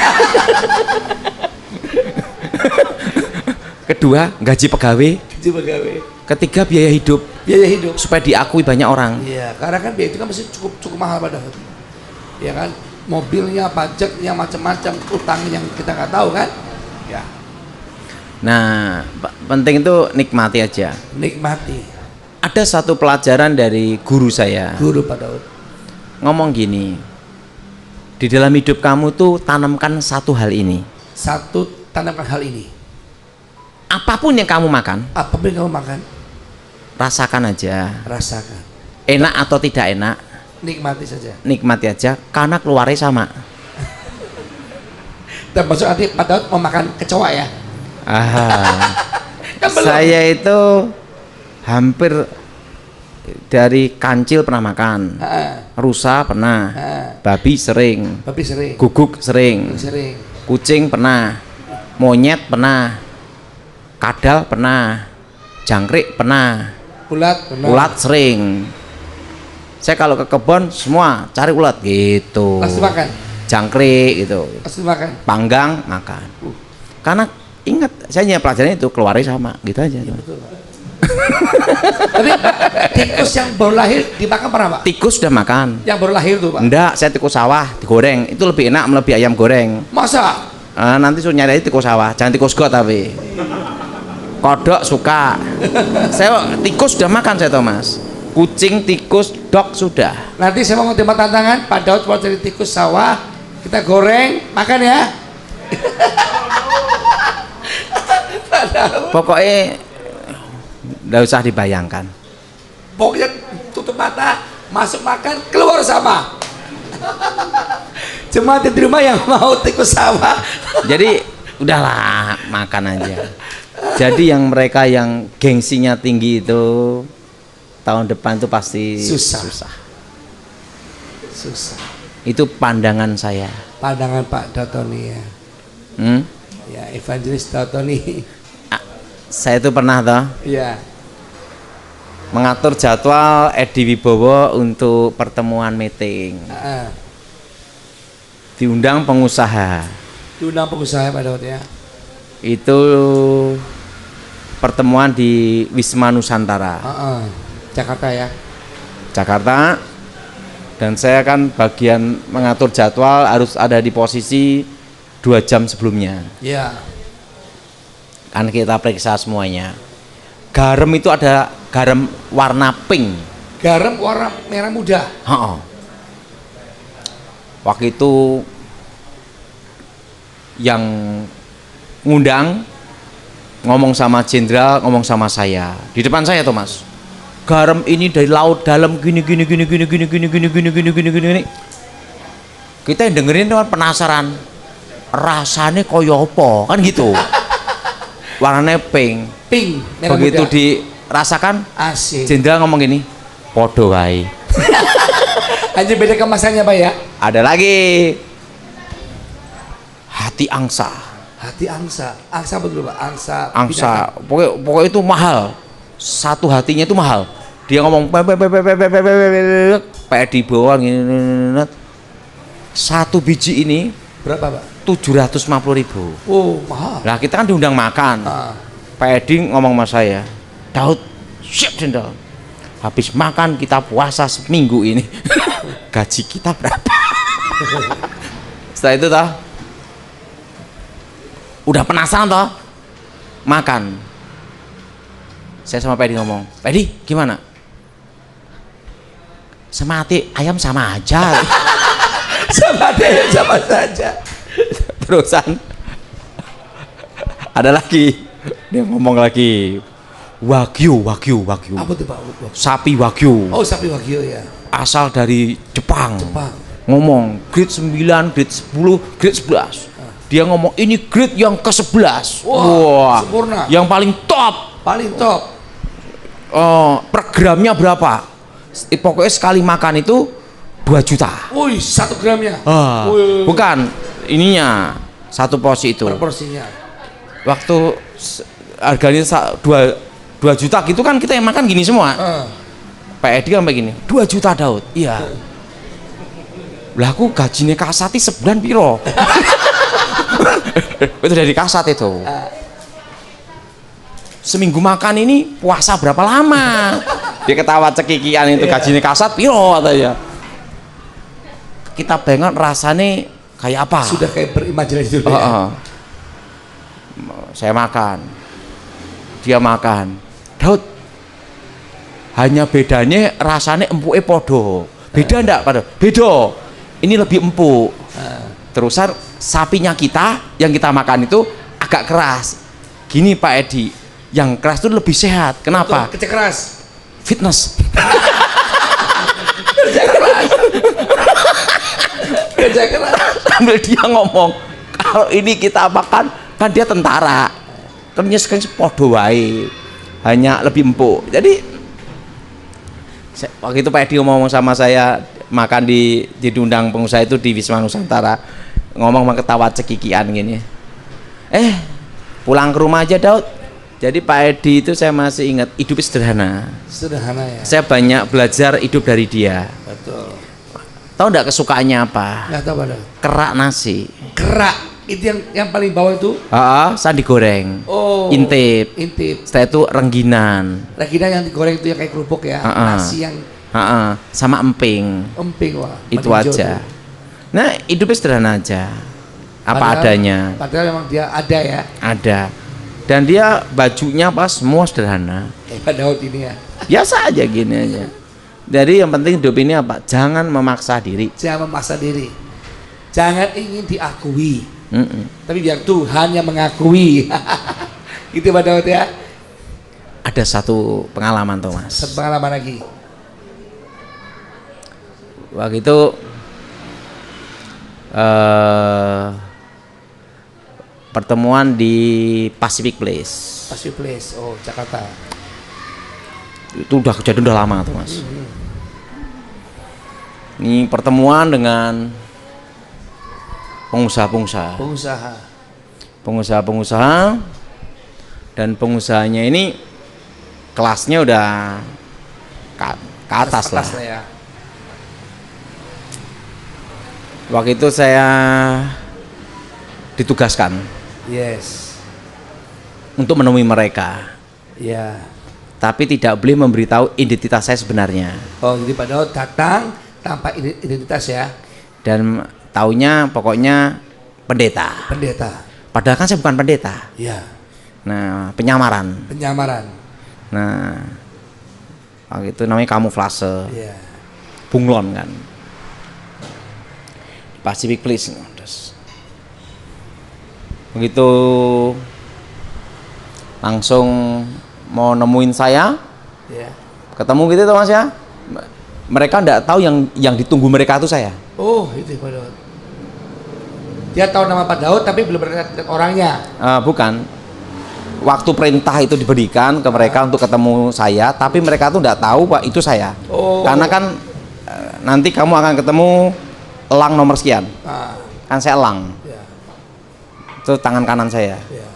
Kedua, gaji pegawai. Gaji pegawai. Ketiga, biaya hidup Biaya hidup. supaya diakui banyak orang. Iya, karena kan biaya itu kan masih cukup mahal Pak Daud. Ya kan? Mobilnya, pajaknya, macam-macam, utang yang kita nggak tahu kan? Ya. Nah, penting itu nikmati aja. Nikmati. Ada satu pelajaran dari guru saya. Guru Pak Daud. Ngomong gini, di dalam hidup kamu tuh tanamkan satu hal ini. Satu, tanamkan hal ini. Apapun yang kamu makan, Apapun yang kamu makan, rasakan aja. rasakan. Enak atau tidak enak, Nikmati saja. nikmati aja, karena keluarnya sama. Termasuk nanti Pak Daud mau makan kecoa ya. Kan belum. Saya itu hampir dari kancil pernah makan, rusa pernah, babi sering, Tapi sering. guguk sering, Sering. kucing pernah, monyet pernah, kadal pernah, jangkrik pernah, Ulat. Benar. ulat sering. Saya kalau ke kebun semua cari ulat gitu, Pasti makan. jangkrik gitu, Pasti makan. panggang makan. Karena ingat saya punya pelajaran itu keluarnya sama gitu aja. Betul, Pak. Tapi tikus yang baru lahir dimakan pernah Pak? Tikus sudah makan. Yang baru lahir tuh Pak? Enggak, saya tikus sawah digoreng. Itu lebih enak melebihi ayam goreng. Masa? Nanti suruh nyari tikus sawah, jangan tikus got tapi. Kodok suka. Saya tikus sudah makan saya Thomas. Kucing, tikus, dog sudah. Nanti saya mau terima tantangan Pak Daud mau cari tikus sawah, kita goreng, makan ya. Pokoknya enggak usah dibayangkan. Pokoknya tutup mata, masuk makan, keluar sama. Cuma di rumah yang mau tikus sawah. Jadi udahlah makan aja. Jadi yang mereka yang gengsinya tinggi itu tahun depan itu pasti Susah. Itu pandangan saya. pandangan Pak Dautoni ya. Ya, Evangelis Dautoni. Saya itu pernah toh Iya. mengatur jadwal Edi Wibowo untuk pertemuan meeting. Diundang pengusaha. Diundang pengusaha Pak Daud ya. Itu pertemuan di Wisma Nusantara, Jakarta ya. Jakarta. Dan saya kan bagian mengatur jadwal harus ada di posisi 2 jam sebelumnya. Iya. Kan kita periksa semuanya. Garam itu ada garam warna pink. Garam warna merah muda. Waktu itu yang ngundang ngomong sama jenderal, ngomong sama saya di depan saya Thomas. Garam ini dari laut dalam gini. Kita yang dengerin kan penasaran. Rasanya koyo apa? Kan gitu. Warnanya pink. Pink, merah Begitu muda. dirasakan, Asik. jenderal ngomong gini, podo wae. Hanya beda kemasannya Pak ya. Ada lagi hati angsa. Hati angsa. Angsa betul Pak. Angsa. Angsa, pokoknya itu mahal. Satu hatinya itu mahal. Dia ngomong Pak Edi bawa gini. Satu biji ini Berapa, Pak? 750.000. Oh, mahal. Lah kita kan diundang makan. Pak Edi ngomong sama saya, Daud, siap Jendral. Habis makan kita puasa seminggu ini. Gaji kita berapa? Setelah itu toh, udah penasaran toh, makan. Saya sama Pak Edi ngomong, Pak Edi gimana? Sama hati ayam sama aja. Sama deh, sama saja. Terusan ada lagi, dia ngomong lagi, wagyu. Apa tuh, Pak? Sapi wagyu. Oh, sapi wagyu ya. Asal dari Jepang. Jepang. Ngomong grade 9, grade 10, grade 11. Dia ngomong ini grade yang ke-11. Wah, sempurna. Yang paling top. Paling top. Per gramnya berapa? Pokoknya sekali makan itu 2 juta. Wih, 1 gramnya. Bukan, ininya satu porsi itu. Per porsinya. Waktu harganya 2 juta gitu kan kita yang makan gini semua. Pak Edi kan begini, 2 juta Daud. Iya. Lah aku gajinya Kasati sebulan piro? Itu dari Kasat itu. Seminggu makan ini puasa berapa lama? Dia ketawa cekikian itu, gajinya Kasat piro katanya. Kita bayangkan rasanya kayak apa? Sudah kayak berimajinasi dulu ya. Saya makan, dia makan. Daud, hanya bedanya rasanya empuke podo. Beda enggak pada? Beda. Ini lebih empuk. Terusan sapinya kita yang kita makan itu agak keras. Gini Pak Edi, yang keras itu lebih sehat. Kenapa? Kerja keras. Fitness. Kerja keras. Sambil dia ngomong, kalau ini kita makan, kan dia tentara. Ternyata sekarang podo wae. Hanya lebih empuk. Jadi waktu itu Pak Edi ngomong sama saya, makan di diundang pengusaha itu di Wisma Nusantara, ngomong ketawa cekikian gini. Pulang ke rumah aja Daud. Jadi Pak Edi itu saya masih ingat hidupnya sederhana ya. Saya banyak belajar hidup dari dia. Betul. Tahu enggak kesukaannya apa? Nggak tahu, Pak. Kerak nasi. Kerak itu yang paling bawah itu. Sandi goreng. Oh. Intip. Setelah itu rengginan. Rengginan yang digoreng itu yang kayak kerupuk ya. Nasi yang sama emping. Wah. Itu aja. Nah, hidupnya sederhana aja. Apa adanya. Padahal memang dia ada ya. Ada. Dan dia bajunya pas semua sederhana. Pak Daud ini ya. Biasa aja gini aja. Jadi yang penting hidup ini apa? Jangan memaksa diri. Jangan memaksa diri. Jangan ingin diakui. Tapi biar Tuhan yang mengakui. Gitu Pak Daud ya. Ada satu pengalaman Thomas. Pengalaman lagi. Waktu itu pertemuan di Pacific Place. Pacific Place, oh Jakarta. Itu udah kejadian udah lama tuh Mas. Ini pertemuan dengan pengusaha-pengusaha. Dan pengusahanya ini kelasnya udah ke atas lah. Ya. Waktu itu saya ditugaskan. Yes. Untuk menemui mereka. Ya. Tapi tidak boleh memberitahu identitas saya sebenarnya. Oh, jadi Pak Daud datang tanpa identitas ya. Dan taunya pokoknya pendeta. Padahal kan saya bukan pendeta. Iya. Nah, penyamaran. Nah, waktu itu namanya kamuflase. Iya. Bunglon kan. Pacific Place. Begitu langsung mau nemuin saya, ketemu gitu tuh Mas ya. Mereka enggak tahu yang ditunggu mereka itu saya. Oh, itu Pak Daud. Dia tahu nama Pak Daud tapi belum pernah lihat orangnya. Bukan. Waktu perintah itu diberikan ke mereka untuk ketemu saya, tapi mereka tuh enggak tahu Pak itu saya. Oh. Karena kan nanti kamu akan ketemu elang nomor sekian. Kan saya elang. Ya. Itu tangan kanan saya. Ya.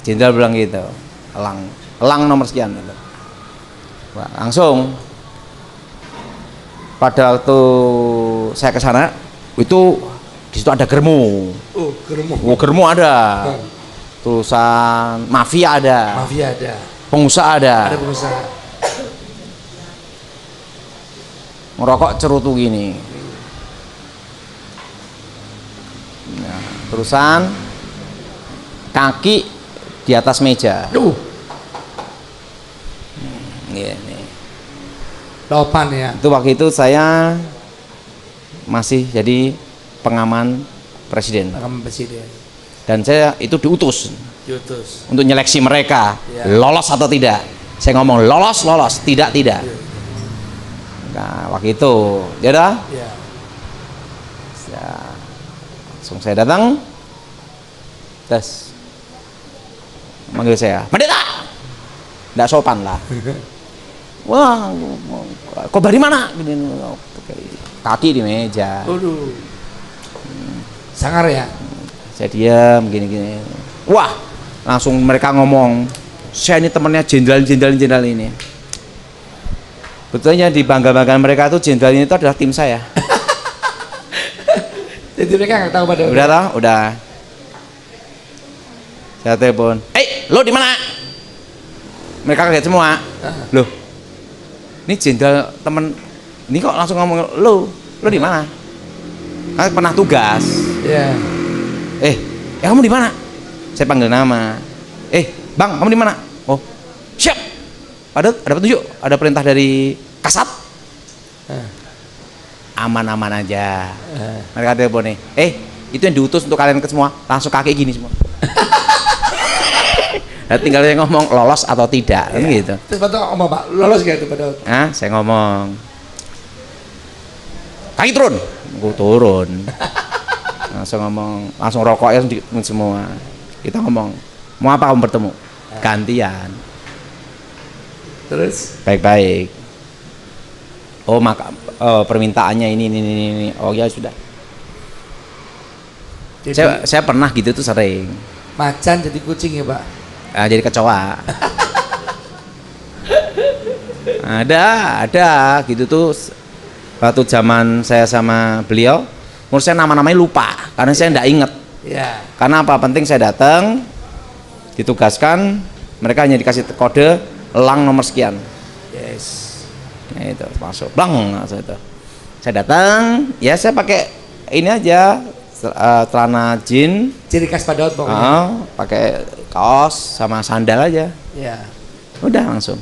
Jenderal bilang gitu. Elang nomor sekian. Wah, langsung pada waktu saya ke sana itu di situ ada germo. Oh, germo. Oh, germo ada. Tulisan mafia ada. Mafia ada. Pengusaha ada. Ada pengusaha. Ngerokok cerutu gini. Nah, terusan kaki di atas meja. Ini. Lopan ya. Itu waktu itu saya masih jadi pengaman presiden. Pengaman presiden. Dan saya itu diutus untuk nyeleksi mereka, ya. Lolos atau tidak. Saya ngomong lolos, tidak. Ya. Nah, waktu itu, ya dah. Ya. Langsung saya datang, tes, manggil saya, pendeta, nggak sopan lah. Wah, kok dari mana? Kaki di meja. Waduh. Sangar ya. Saya diam gini. Wah, langsung mereka ngomong, saya ini temannya jenderal ini. Betulnya di bangga-banggaan mereka tuh jenderal ini itu adalah tim saya. Jadi mereka nggak tahu pada. Udah tahu? Udah. Saya telepon, lo di mana? Mereka kaget semua. Loh, ini jenderal temen, ini kok langsung ngomong lo di mana? Kan pernah tugas. Ya. Kamu di mana? Saya panggil nama. Bang, kamu di mana? Oh, siap. Ada petunjuk, ada perintah dari Kasat. Aman-aman aja. Mereka telepon nih. Itu yang diutus untuk kalian ke semua. Langsung kaki gini semua. Nah, tinggal saya ngomong lolos atau tidak, kan gitu. Terus Pak ngomong, Pak, lolos gak itu pada? Saya ngomong kaki turun, gue turun. Langsung rokoknya semua. Kita ngomong, mau apa kamu bertemu? Gantian. Terus? Baik-baik. Oh, maka permintaannya ini. Oh ya sudah. Jadi, saya pernah gitu tuh sering. Macan jadi kucing ya, Pak? Jadi kecoa. ada gitu tuh. Waktu zaman saya sama beliau, menurut saya nama-namanya lupa karena saya enggak inget. Ya. Karena apa? Penting saya datang, ditugaskan, mereka hanya dikasih kode elang nomor sekian. Yes. Nah, itu masuk, bang, itu. Saya datang, ya saya pakai ini aja, celana jeans. Ciri khas Pak Daud pokoknya. Pakai kaos sama sandal aja. Ya. Udah langsung.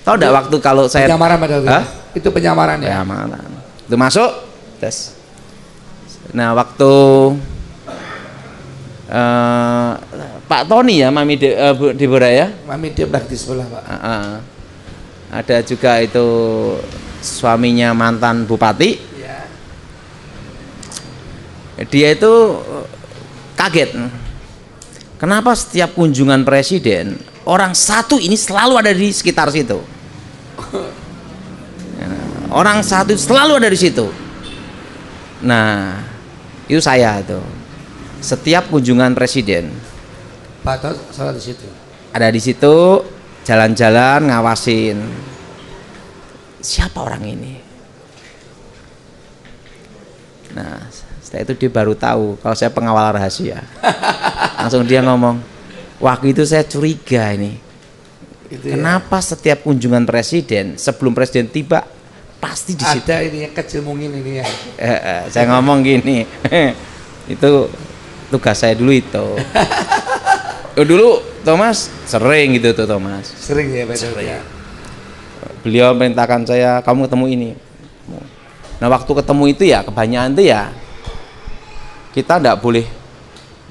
Tahu enggak waktu kalau saya penyamaran Pak Daud? Itu penyamaran ya? Penyamaran. Itu masuk, tes. Nah, waktu Pak Tony ya, Mami Deborah ya. Mami dia belakang di sebelah, Pak. Ada juga itu suaminya mantan bupati. Ya. Dia itu kaget. Kenapa setiap kunjungan presiden orang satu ini selalu ada di sekitar situ? Orang satu selalu ada di situ. Nah, itu saya tuh. Setiap kunjungan presiden, Pak Daud salah di situ. ada di situ, jalan-jalan ngawasin. Siapa orang ini? Nah, setelah itu dia baru tahu kalau saya pengawal rahasia. Langsung dia ngomong, waktu itu saya curiga ini. Itu Kenapa setiap kunjungan presiden sebelum presiden tiba pasti di situ? ada ini yang kecil mungkin ini ya. Saya ngomong gini, itu tugas saya dulu itu. Dulu Thomas sering gitu tuh Thomas. Sering ya Pak Daud ya. Beliau perintahkan saya, kamu ketemu ini. Nah, waktu ketemu itu ya kebanyakan itu ya kita enggak boleh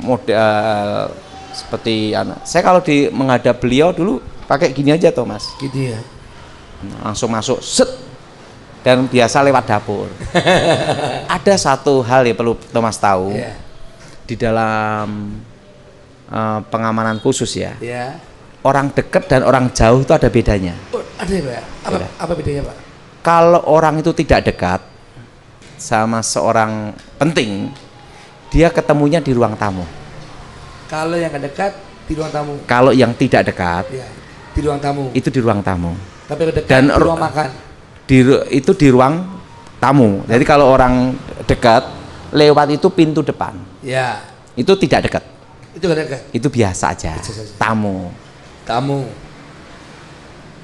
modal seperti anak. Saya kalau menghadap beliau dulu pakai gini aja Thomas. Gitu ya. Langsung masuk set dan biasa lewat dapur. Ada satu hal yang perlu Thomas tahu. Ya. Di dalam pengamanan khusus ya. Ya. Orang dekat dan orang jauh itu ada bedanya. Oh, ada ya, Pak? Apa bedanya, Pak? Kalau orang itu tidak dekat sama seorang penting, dia ketemunya di ruang tamu. Kalau yang dekat di ruang tamu. Kalau yang tidak dekat, Ya, di ruang tamu. itu di ruang tamu. Tapi kalau dekat Dan di ruang makan. itu di ruang tamu. Jadi kalau orang dekat lewat itu pintu depan. Ya. Itu tidak dekat. Itu nggak dekat. Itu biasa aja. Biasa saja. Tamu. Tamu.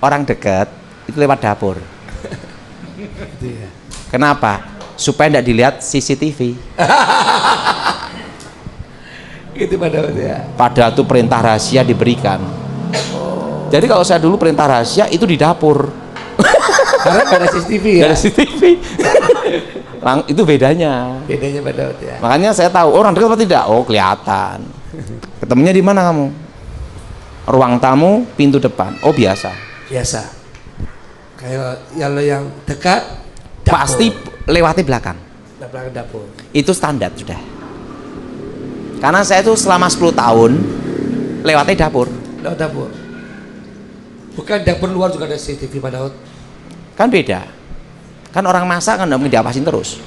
Orang dekat itu lewat dapur. Itu ya. Kenapa? Supaya tidak dilihat CCTV. Itu Pak Daud ya. Padahal itu perintah rahasia diberikan. Jadi kalau saya dulu perintah rahasia itu di dapur. Karena nggak ada CCTV ya. Nggak ada CCTV. Itu bedanya. Bedanya Pak Daud ya. Makanya saya tahu orang dekat apa tidak. Oh kelihatan. Ketemunya di mana kamu? Ruang tamu, pintu depan. Oh biasa. Biasa. Kayak yang dekat dapur. Pasti lewati belakang. Belakang dapur. Itu standar sudah. Karena saya itu selama 10 tahun lewati dapur. Lewat dapur. Bukan dapur luar juga ada CCTV Pak Daud. Kan beda. Kan orang masak kan nggak mungkin diawasin terus.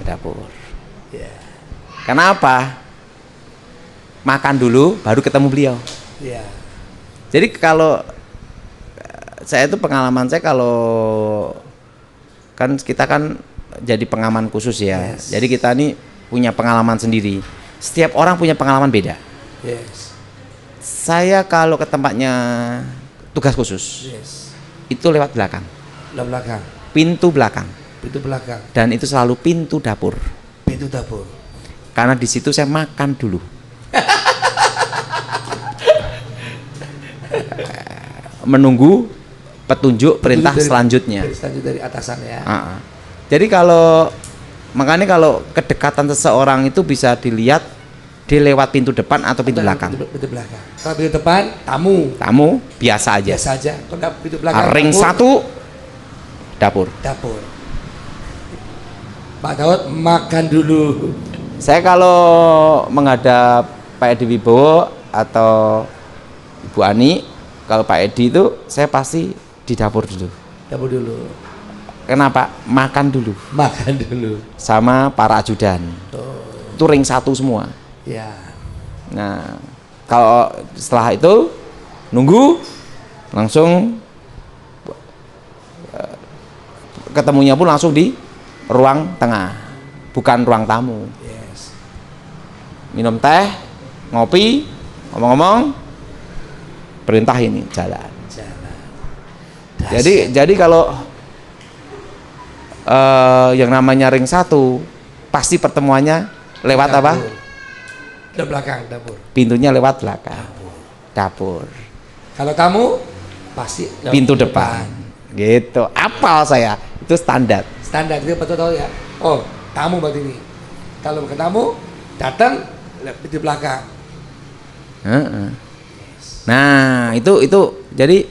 Dapur. Ya. Kenapa? Makan dulu baru ketemu beliau. Ya. Jadi kalau saya itu pengalaman saya kalau kan kita kan jadi pengaman khusus ya. Yes. Jadi kita ini punya pengalaman sendiri. Setiap orang punya pengalaman beda. Yes. Saya kalau ke tempatnya tugas khusus Yes. itu lewat belakang, Lewat belakang. pintu belakang, Pintu belakang. dan itu selalu pintu dapur. Pintu dapur. Karena di situ saya makan dulu. Menunggu petunjuk perintah selanjutnya. Selanjutnya dari atasan ya. Jadi makanya kalau kedekatan seseorang itu bisa dilihat dia lewat pintu depan atau pintu belakang. Pintu belakang. Kalau pintu depan tamu. Tamu biasa aja. Biasa aja. Kalau pintu belakang. Ring dapur, 1 dapur. Dapur. Pak Daud makan dulu. Saya kalau menghadap Pak Edi Wibowo atau Ibu Ani, kalau Pak Edi itu saya pasti di dapur dulu. Dapur dulu. Kenapa? Makan dulu Makan dulu. sama para ajudan. Itu ring 1 semua. Ya. Nah, kalau setelah itu nunggu langsung ketemunya pun langsung di ruang tengah, bukan ruang tamu. Yes. minum teh, ngopi, ngomong-ngomong, perintah ini jalan. Jadi kalau yang namanya ring 1 pasti pertemuannya lewat dapur. apa? Di belakang dapur. Pintunya lewat belakang. Dapur. Kalau tamu pasti lewat Pintu depan. Gitu. Apal saya. Itu standar. Standar itu betul tahu ya. Oh, tamu berarti ini. Kalau bukan tamu datang di belakang. Nah, itu jadi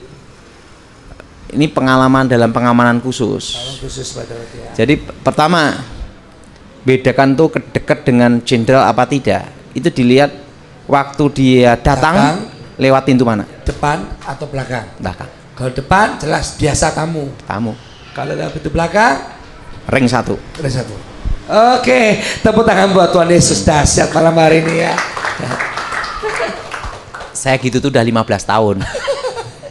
ini pengalaman dalam pengamanan khusus. Kalau khusus pada ya. Jadi pertama bedakan tuh dekat dengan jenderal apa tidak. Itu dilihat waktu dia datang lewat pintu mana? Depan atau belakang? Belakang. Kalau depan jelas biasa tamu. Tamu. Kalau lewat pintu belakang Ring 1. ring 1. Oke, tepuk tangan buat Tuhan Yesus, dahsyat malam hari ini ya. Saya gitu tuh udah 15 tahun.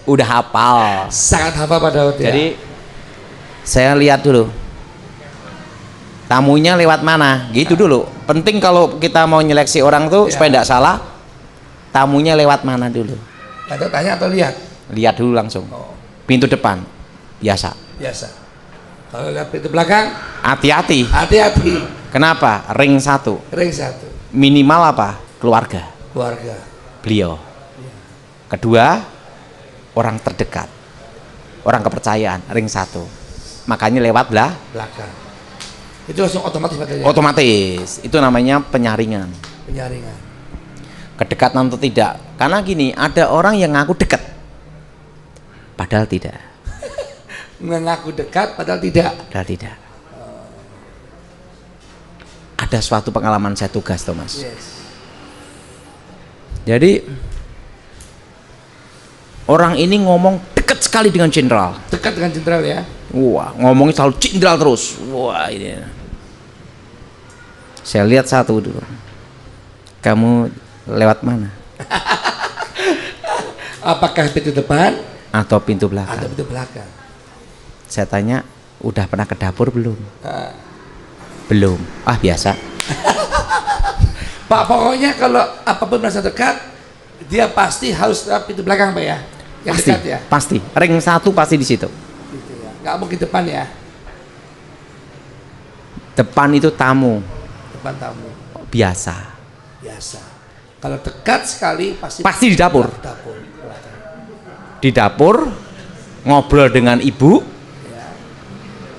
Udah hafal. Sangat hafal Pak Daud ya. Jadi saya lihat dulu tamunya lewat mana, gitu dulu. Penting kalau kita mau nyeleksi orang tuh supaya tidak salah, tamunya lewat mana dulu. Atau tanya atau lihat? Lihat dulu langsung. Pintu depan, biasa. Biasa. Kalau lihat pintu belakang, Hati-hati. hati-hati. Kenapa? Ring 1. Ring 1. Minimal apa? Keluarga. Keluarga. Beliau. Kedua, orang terdekat. Orang kepercayaan, ring 1. Makanya lewat lah. Belakang. Itu langsung otomatis Pak Daud ya? Otomatis. Itu namanya penyaringan. Penyaringan. Kedekatan atau tidak. Karena gini, ada orang yang ngaku dekat. Padahal tidak. Mengaku dekat padahal tidak. Padahal tidak. Ada suatu pengalaman saya tugas, Thomas. Yes. Jadi orang ini ngomong dekat sekali dengan jenderal. Dekat dengan jenderal ya. Wah, ngomongnya selalu jenderal terus. Wah, ini. Saya lihat satu dulu. Kamu lewat mana? Apakah pintu depan Atau pintu atau belakang? pintu belakang? Saya tanya, udah pernah ke dapur belum? Ah. Belum. Ah, biasa. Pak, pokoknya kalau apapun merasa dekat, dia pasti harus lewat pintu belakang, Pak ya. Yang Pasti, dekat ya. pasti. Ring 1 pasti di situ. Gitu ya. Nggak mungkin depan ya. Depan itu tamu, Depan tamu. biasa. Biasa. Kalau dekat sekali pasti Pasti di dapur. Dapur. Di dapur ngobrol dengan ibu.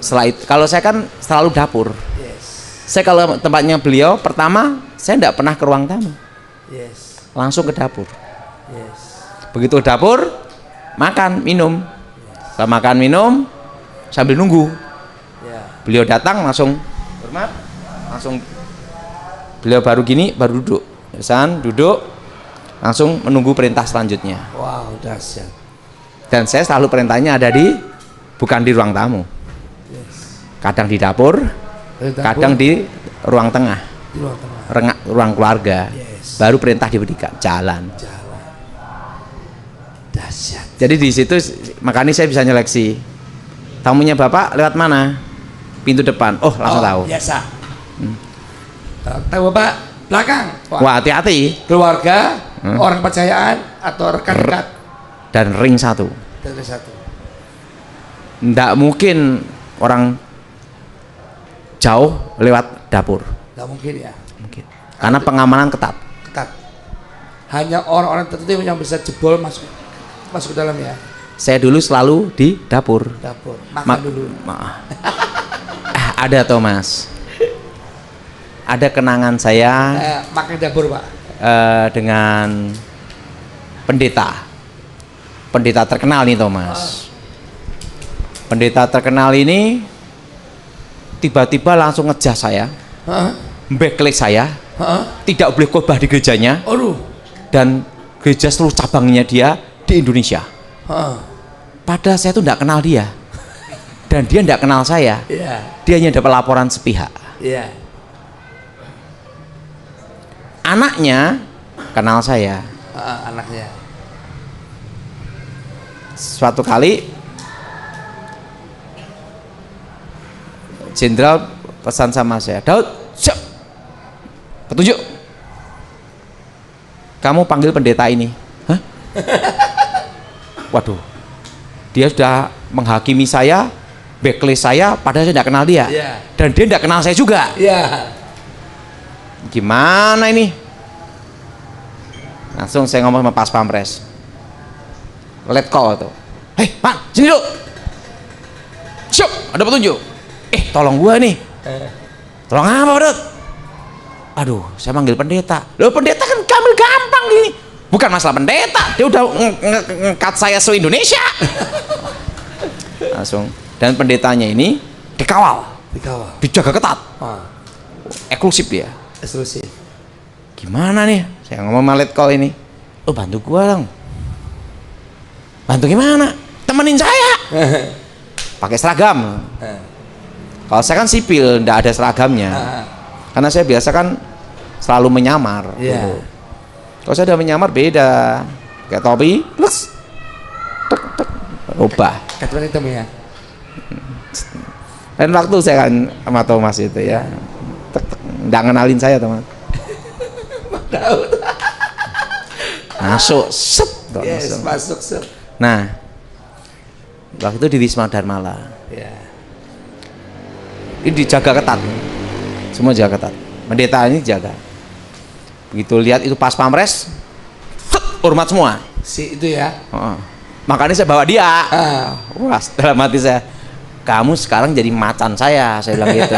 Setelah itu, kalau saya kan selalu dapur. Yes. Saya kalau tempatnya beliau pertama, saya tidak pernah ke ruang tamu, Yes. langsung ke dapur. Yes. Begitu ke dapur, makan, minum. Setelah makan, minum, sambil nunggu. Ya. Beliau datang langsung hormat, langsung beliau baru gini, baru duduk. Pesan, duduk, langsung menunggu perintah selanjutnya. Wow, dahsyat. Dan saya selalu perintahnya ada bukan di ruang tamu. Yes. Kadang di dapur, kadang di ruang tengah, di ruang tengah. ruang keluarga. Yes. Baru perintah diberikan, jalan. Jalan. Dahsyat. Jadi di situ makanya saya bisa nyeleksi. Tamunya Bapak lewat mana? Pintu depan. Oh, langsung tahu. Biasa. Tahu Bapak belakang. Wah, hati-hati. Keluarga, orang kepercayaan atau rekan dekat. Dan ring 1. Dari satu. Nggak mungkin orang jauh lewat dapur. Nggak mungkin ya. Mungkin. Karena pengamanan ketat. Ketat. Hanya orang-orang tertentu yang bisa jebol masuk ke dalam ya. Saya dulu selalu di dapur. Dapur. Makan dulu. Ada Thomas. Ada kenangan saya Makan dapur Pak. dengan pendeta terkenal nih Thomas. Pendeta terkenal ini tiba-tiba langsung ngejas saya, backlist saya, tidak boleh khotbah di gerejanya, dan gereja seluruh cabangnya dia di Indonesia. Padahal saya tuh tidak kenal dia, dan dia tidak kenal saya. Dia hanya dapat laporan sepihak. Anaknya kenal saya. Anaknya. Suatu kali jenderal pesan sama saya, Daud, siap, petunjuk, kamu panggil pendeta ini. Hah? Waduh, dia sudah menghakimi saya, backlist saya, padahal saya tidak kenal dia, dan dia tidak kenal saya juga. Gimana ini? Langsung saya ngomong sama Pas Pampres, let call tuh. Hei Pak, sini dulu. Siap, ada petunjuk. Tolong gua nih. Tolong apa, Dot? Aduh, saya manggil pendeta. Loh, pendeta kan gampang gini. Bukan masalah pendeta, dia udah ngekat saya se-Indonesia. Langsung. Dan pendetanya ini dikawal. Dijaga ketat. Eksklusif dia. Eksklusif. Gimana nih? Saya ngomong sama let call ini. Oh, bantu gua dong. Bantu gimana? Temenin saya. Pakai seragam. Kalau saya kan sipil, enggak ada seragamnya. Karena saya biasa kan selalu menyamar. Kalau saya udah menyamar beda. Kayak topi, plus rubah. Katuan hitam ya. Dan waktu saya kan sama Thomas itu ya. Enggak ngenalin saya, Thomas. Masuk, sep. Masuk sep. Nah, waktu itu di Wisma Dharmala. Ini dijaga ketat, semua jaga ketat. Pendeta ini jaga. Begitu lihat itu Pas Pampres, hormat semua. Si itu ya. Makanya saya bawa dia. Wah, dalam hati saya, kamu sekarang jadi macan saya bilang gitu.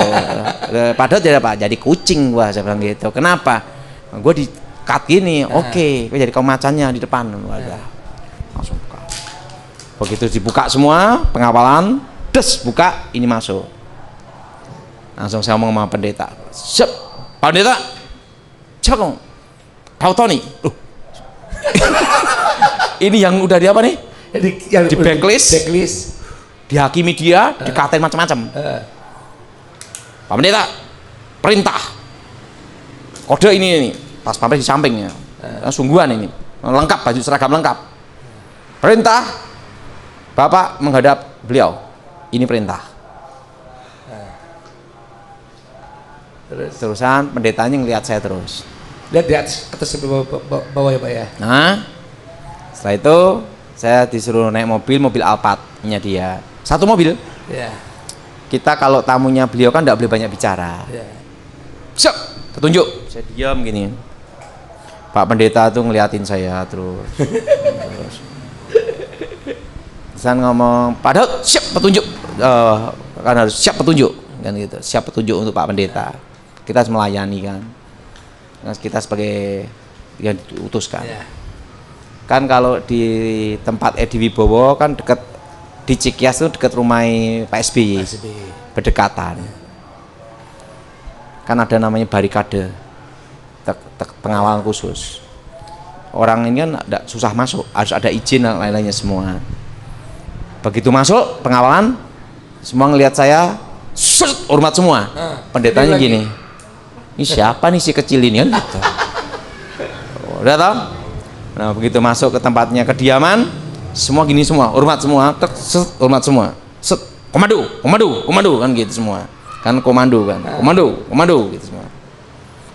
Padahal tidak apa, jadi kucing gua, saya bilang gitu. Kenapa? Gua di cut gini, oke, gua jadi kaum macannya di depan. Wadah, langsung buka. Begitu dibuka semua, pengawalan, des buka, ini masuk. Langsung saya ngomong sama pendeta, siap, Pak Pendeta, siapa kamu? Kau Tony. Ini yang udah di apa nih? Di backlist, dihakimi dia, dikatain macam-macam. Pak Pendeta, perintah, kode ini Pas Pampres di sampingnya, sungguhan ini, lengkap, baju seragam lengkap. Perintah, Bapak menghadap beliau. ini perintah. Terus Terusan pendetanya ngelihat saya terus. lihat di atas bawah ya Pak ya. Nah, setelah itu saya disuruh naik mobil Alphard-nya dia. Satu mobil. Ya. Kita kalau tamunya beliau kan tidak boleh banyak bicara. Ya. Siap, petunjuk. Saya diam gini. Pak pendeta tuh ngeliatin saya terus. Saya ngomong, Pak Daud, siap petunjuk. Kan harus siap petunjuk kan gitu. Siap petunjuk untuk Pak pendeta. Kita harus melayani kan. Kita sebagai yang diutuskan. Ya. Kan kalau di tempat Edi Wibowo kan dekat di Cikias itu dekat rumah Pak SBY. Berdekatan. Kan ada namanya barikade pengawalan khusus. Orang ini kan susah masuk, harus ada izin dan lain-lainnya semua. Begitu masuk pengawalan, semua ngelihat saya, hormat semua. Pendetanya gini, ini siapa nih si kecil ini kan? Gitu. Udah tau? Nah begitu masuk ke tempatnya kediaman, semua gini semua, hormat semua, hormat semua, komando kan gitu semua. Kan komando gitu semua.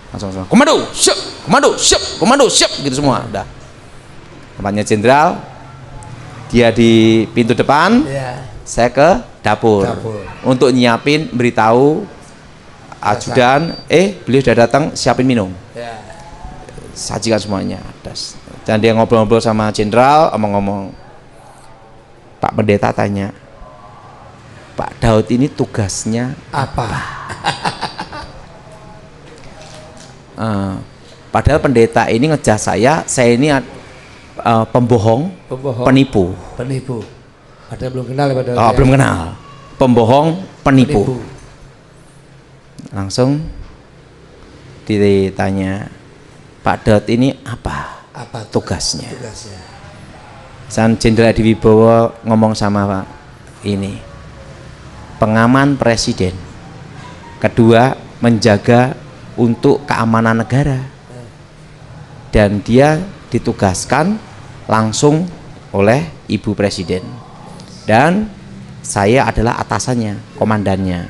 Langsung semua komando siap gitu semua. Udah. Tempatnya jenderal, dia di pintu depan, Ya. saya ke dapur untuk nyiapin beritahu ajudan, beliau sudah datang, siapin minum. Ya. Sajikan semuanya. Dan dia ngobrol-ngobrol sama jenderal, omong-omong. Pak pendeta tanya, Pak Daud ini tugasnya Apa? Padahal pendeta ini ngejas saya ini pembohong, penipu. Padahal belum kenal ya Pak Daud. Oh, belum kenal. Pembohong, penipu. Langsung ditanya, Pak Daud ini apa tugasnya? San Jenderal Edi Wibowo ngomong sama Pak ini, pengaman presiden. Kedua, menjaga untuk keamanan negara. Dan dia ditugaskan langsung oleh Ibu Presiden. Dan saya adalah atasannya, komandannya.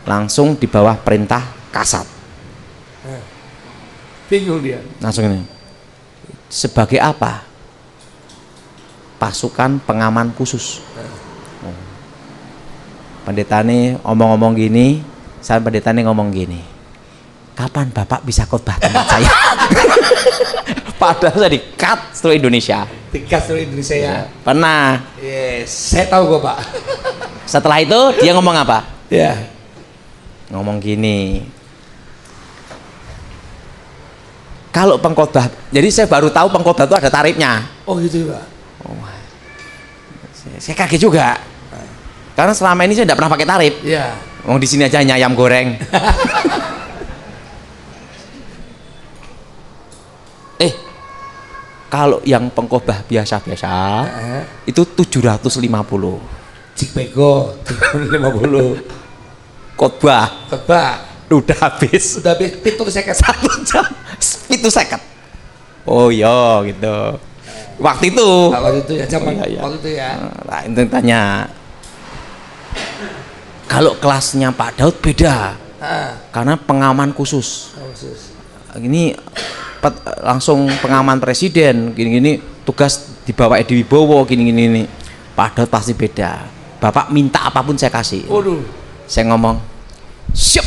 Langsung di bawah perintah Kasat. Bingung dia. Langsung ini. Sebagai apa? Pasukan pengaman khusus. Pendeta ini omong-omong gini, saya pendeta ini ngomong gini. Kapan Bapak bisa khotbah tempat saya? Padahal saya di-cut seluruh Indonesia. Tiga seluruh Indonesia ya. Pernah. Yes, saya tahu kok Pak. Setelah itu dia ngomong apa? Ya. Ngomong gini. Kalau pengkhotbah, jadi saya baru tahu pengkhotbah itu ada tarifnya. Oh gitu Pak. Saya kaget juga. Karena selama ini saya tidak pernah pakai tarif. Ya. Di sini aja hanya ayam goreng. Kalau yang pengkhotbah biasa-biasa itu 750. Cik Bego 50. Khotbah udah habis. Sudah habis itu saya 1 jam itu seket. Oh iya gitu. Waktu itu. Waktu itu ya zaman iya. waktu itu ya. Nah, itu tanya. Kalau kelasnya Pak Daud beda. Karena pengaman khusus. Ini langsung pengaman presiden gini-gini, tugas di bawah Edi Wibowo gini-gini. Pak Daud pasti beda. Bapak minta apapun saya kasih. Waduh. Saya ngomong siap.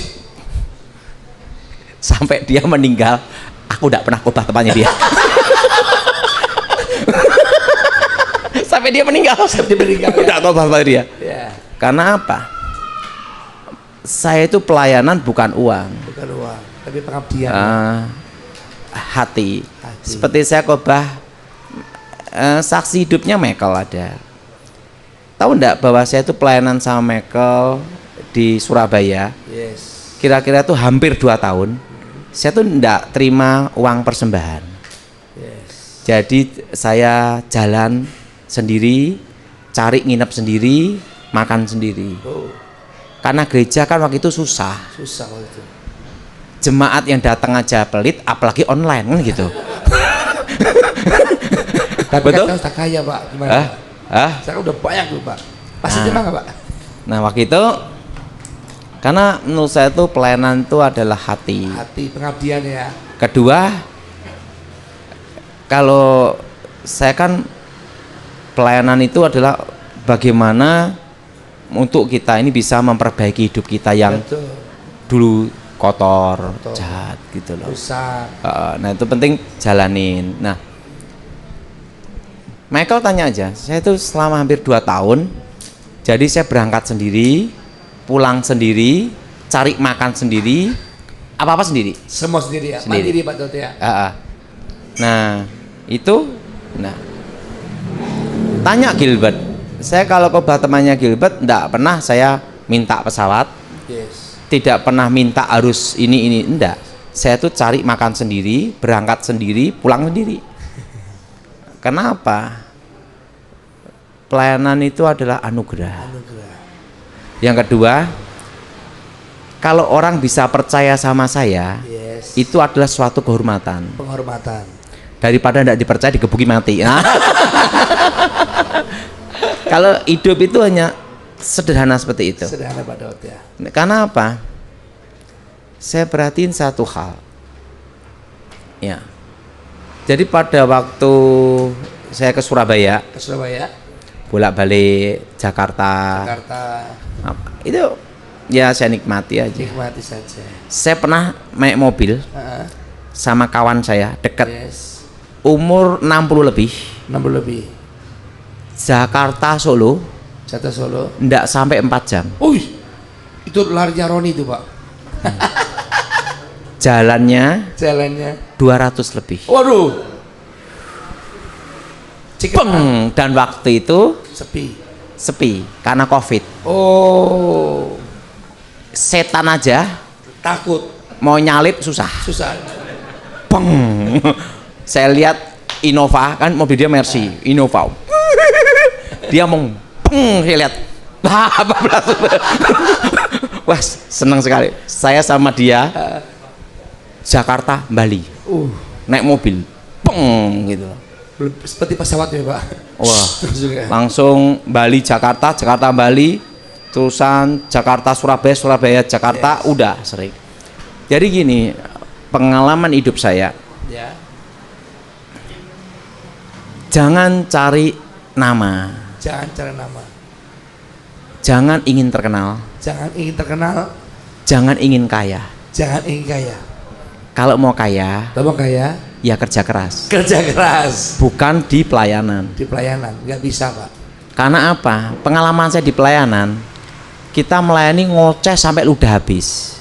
Sampai dia meninggal, aku tidak pernah khotbah tempatnya dia. Sampai dia meninggal. Tidak khotbah tempatnya dia. Ya. Karena apa? Saya itu pelayanan bukan uang. Bukan uang, tapi pengabdian. Hati. Seperti saya khotbah, saksi hidupnya Michael ada. Tahu enggak bahwa saya itu pelayanan sama Michael di Surabaya? Yes. Kira-kira tuh hampir 2 tahun. Saya tuh enggak terima uang persembahan. Yes. Jadi saya jalan sendiri, cari nginep sendiri, makan sendiri. Karena gereja kan waktu itu susah Waktu itu. Jemaat yang datang aja pelit, apalagi online kan gitu. Tapi betul? kan sudah kaya Pak, gimana? Hah? Saya udah banyak tuh Pak. Pasti terima nggak Pak? Nah waktu itu karena menurut saya itu pelayanan itu adalah hati. Hati pengabdian ya. Kedua, kalau saya kan pelayanan itu adalah bagaimana untuk kita ini bisa memperbaiki hidup kita yang Betul. dulu kotor, jahat gitu loh. Rusak. Nah itu penting jalanin. Nah Michael tanya aja, saya itu selama hampir 2 tahun, jadi saya berangkat sendiri, pulang sendiri, cari makan sendiri, apa-apa sendiri. Semua sendiri ya. Sendiri. Mandiri Pak Dot ya. Nah itu, nah tanya Gilbert, saya kalau khotbah temannya Gilbert, enggak pernah saya minta pesawat, Yes. tidak pernah minta harus ini, enggak. Saya tuh cari makan sendiri, berangkat sendiri, pulang sendiri. Kenapa? Pelayanan itu adalah anugerah. Yang kedua, kalau orang bisa percaya sama saya, Yes. itu adalah suatu kehormatan. Penghormatan. Daripada tidak dipercaya digebuki mati. Nah. Kalau hidup itu hanya sederhana seperti itu. Sederhana Pak Dot ya. Karena apa? Saya perhatiin satu hal. Ya. Jadi pada waktu saya ke Surabaya, Ke Surabaya, bolak-balik Jakarta, itu ya saya nikmati aja. nikmati saja. Saya pernah naik mobil sama kawan saya dekat, Yes. umur 60 lebih, 60 lebih. Jakarta Solo, Jatah Solo. ndak sampai 4 jam. Wih, itu larinya Roni itu Pak. Jalannya Jalannya. 200 lebih. Waduh. Peng, dan waktu itu Sepi. sepi karena Covid. Oh. Setan aja Takut. mau nyalip susah. Susah. Peng. Saya lihat Innova, kan mobil dia Mercy, Innova. Dia mau peng, saya lihat. Wah, senang sekali. Saya sama dia Jakarta Bali. Naik mobil. Peng gitu. Seperti pesawat ya Pak. Wah, Juga. langsung Bali Jakarta, Jakarta Bali, terusan Jakarta Surabaya, Surabaya Jakarta, udah sering. Jadi gini, pengalaman hidup saya, Ya. jangan cari nama, Jangan cari nama. jangan ingin terkenal, Jangan ingin terkenal. jangan ingin kaya. Jangan ingin kaya. Kalau mau kaya, Kalau mau kaya, ya kerja keras, kerja keras. bukan di pelayanan. Di pelayanan nggak bisa Pak. Karena apa? Pengalaman saya di pelayanan, kita melayani ngoceh sampai ludah habis.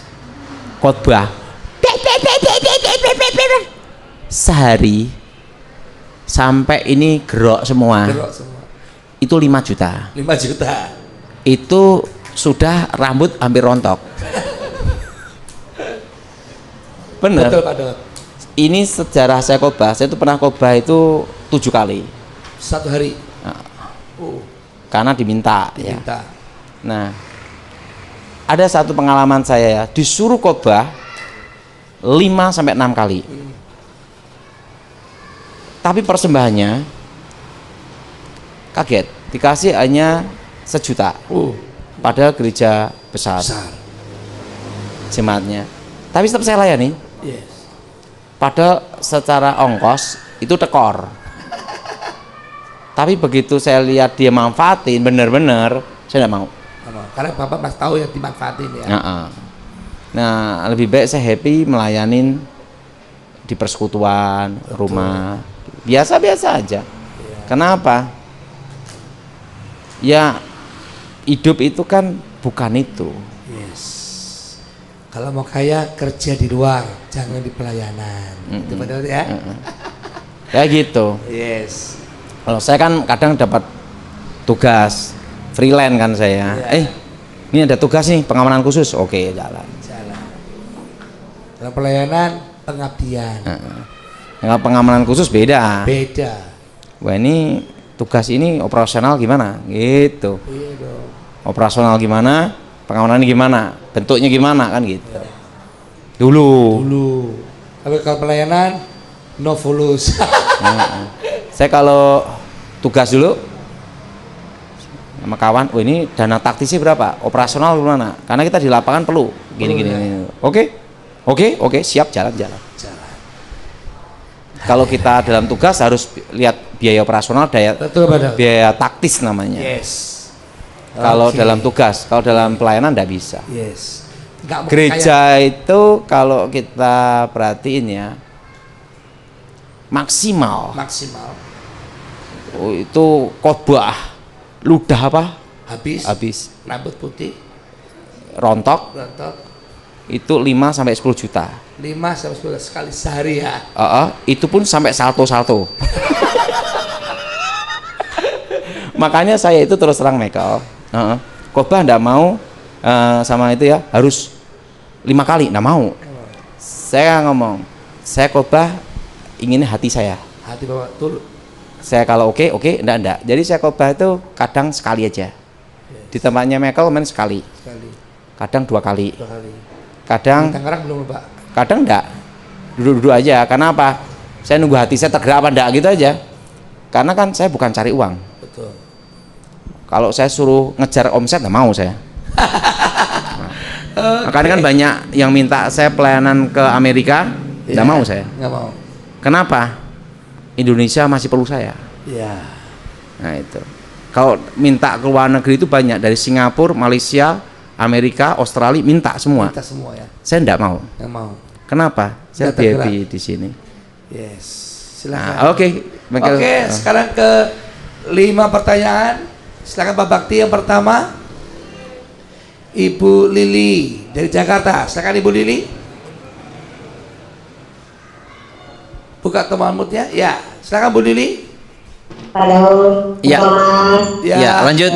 Khotbah sehari sampai ini gerok semua. Gerok semua. Itu 5 juta. 5 juta. Itu sudah rambut hampir rontok. Bener. Betul Pak Dot. Ini sejarah saya khotbah. Saya itu pernah khotbah itu 7 kali. Satu hari. Karena diminta. Ya. Diminta. Nah, ada satu pengalaman saya ya, disuruh khotbah 5 sampai 6 kali. Tapi persembahannya kaget, dikasih hanya 1 juta. Padahal gereja besar. Jemaatnya. Tapi tetap saya layani. Yes. Padahal secara ongkos itu tekor. Tapi begitu saya lihat dia manfaatin bener-bener, saya tidak mau. Karena Bapak masih tahu yang dimanfaatin ya. Nah, lebih baik saya happy melayanin di persekutuan, rumah. Biasa-biasa aja. Kenapa? Ya, hidup itu kan bukan itu. Yes. Kalau mau kaya kerja di luar, jangan di pelayanan. Itu benar ya? Kayak gitu. Yes. Kalau saya kan kadang dapat tugas freelance kan saya. Ini ada tugas nih pengamanan khusus. Oke, jalan. Kalau pelayanan pengabdian. Kalau pengamanan khusus beda. Beda. Wah, ini tugas ini operasional gimana? Gitu. Iya dong. Operasional gimana? Pengamanan gimana? Bentuknya gimana kan gitu. Dulu. Tapi kalau pelayanan no fulus. Saya kalau tugas dulu sama kawan, oh ini dana taktisnya berapa, operasional gimana, karena kita di lapangan perlu gini-gini. Oke, siap, jalan. Kalau kita dalam tugas harus lihat biaya operasional, Betul, betul. biaya taktis namanya. Yes. Kalau Oke. dalam tugas, kalau dalam pelayanan tidak bisa. Yes. Nggak mau Gereja itu kalau kita perhatiin ya, maksimal maksimal. oh, itu khotbah ludah apa Habis. Rambut putih, rontok rontok. itu 5 sampai 10 juta. 5 sampai 10 sekali sehari ya. Itu pun sampai salto. Makanya saya itu terus terang Michael, khotbah ndak mau sama itu ya, harus 5 kali, ndak mau. Saya ngomong, saya khotbah inginnya hati saya. Hati Bapak tulus. Saya kalau oke, enggak. Jadi saya khotbah itu kadang sekali aja. Di tempatnya Michael main sekali, kadang 2 kali, 2 kali. kadang Di Tangerang belum Pak. kadang enggak, duduk aja. Karena apa? Saya nunggu hati saya tergerak apa enggak gitu aja. Karena kan saya bukan cari uang. Betul. Kalau saya suruh ngejar omset nggak mau saya. Makanya kan banyak yang minta saya pelayanan ke Amerika, nggak mau saya. Nggak mau. Kenapa? Indonesia masih perlu saya. Ya. Nah itu. Kalau minta ke luar negeri itu banyak, dari Singapura, Malaysia, Amerika, Australia minta semua. Kita semua ya. Saya nggak mau. Nggak mau. Kenapa? Saya Nggak tergerak. happy di sini. Yes. Nah, Silakan. oke. Oke, sekarang ke 5 pertanyaan. Silakan Pak Bakti yang pertama. Ibu Lili dari Jakarta. Silakan Ibu Lili. Buka tombol mute-nya. Ya, silakan Bu Lili. Halo, Ya. Mas. Ya, lanjut.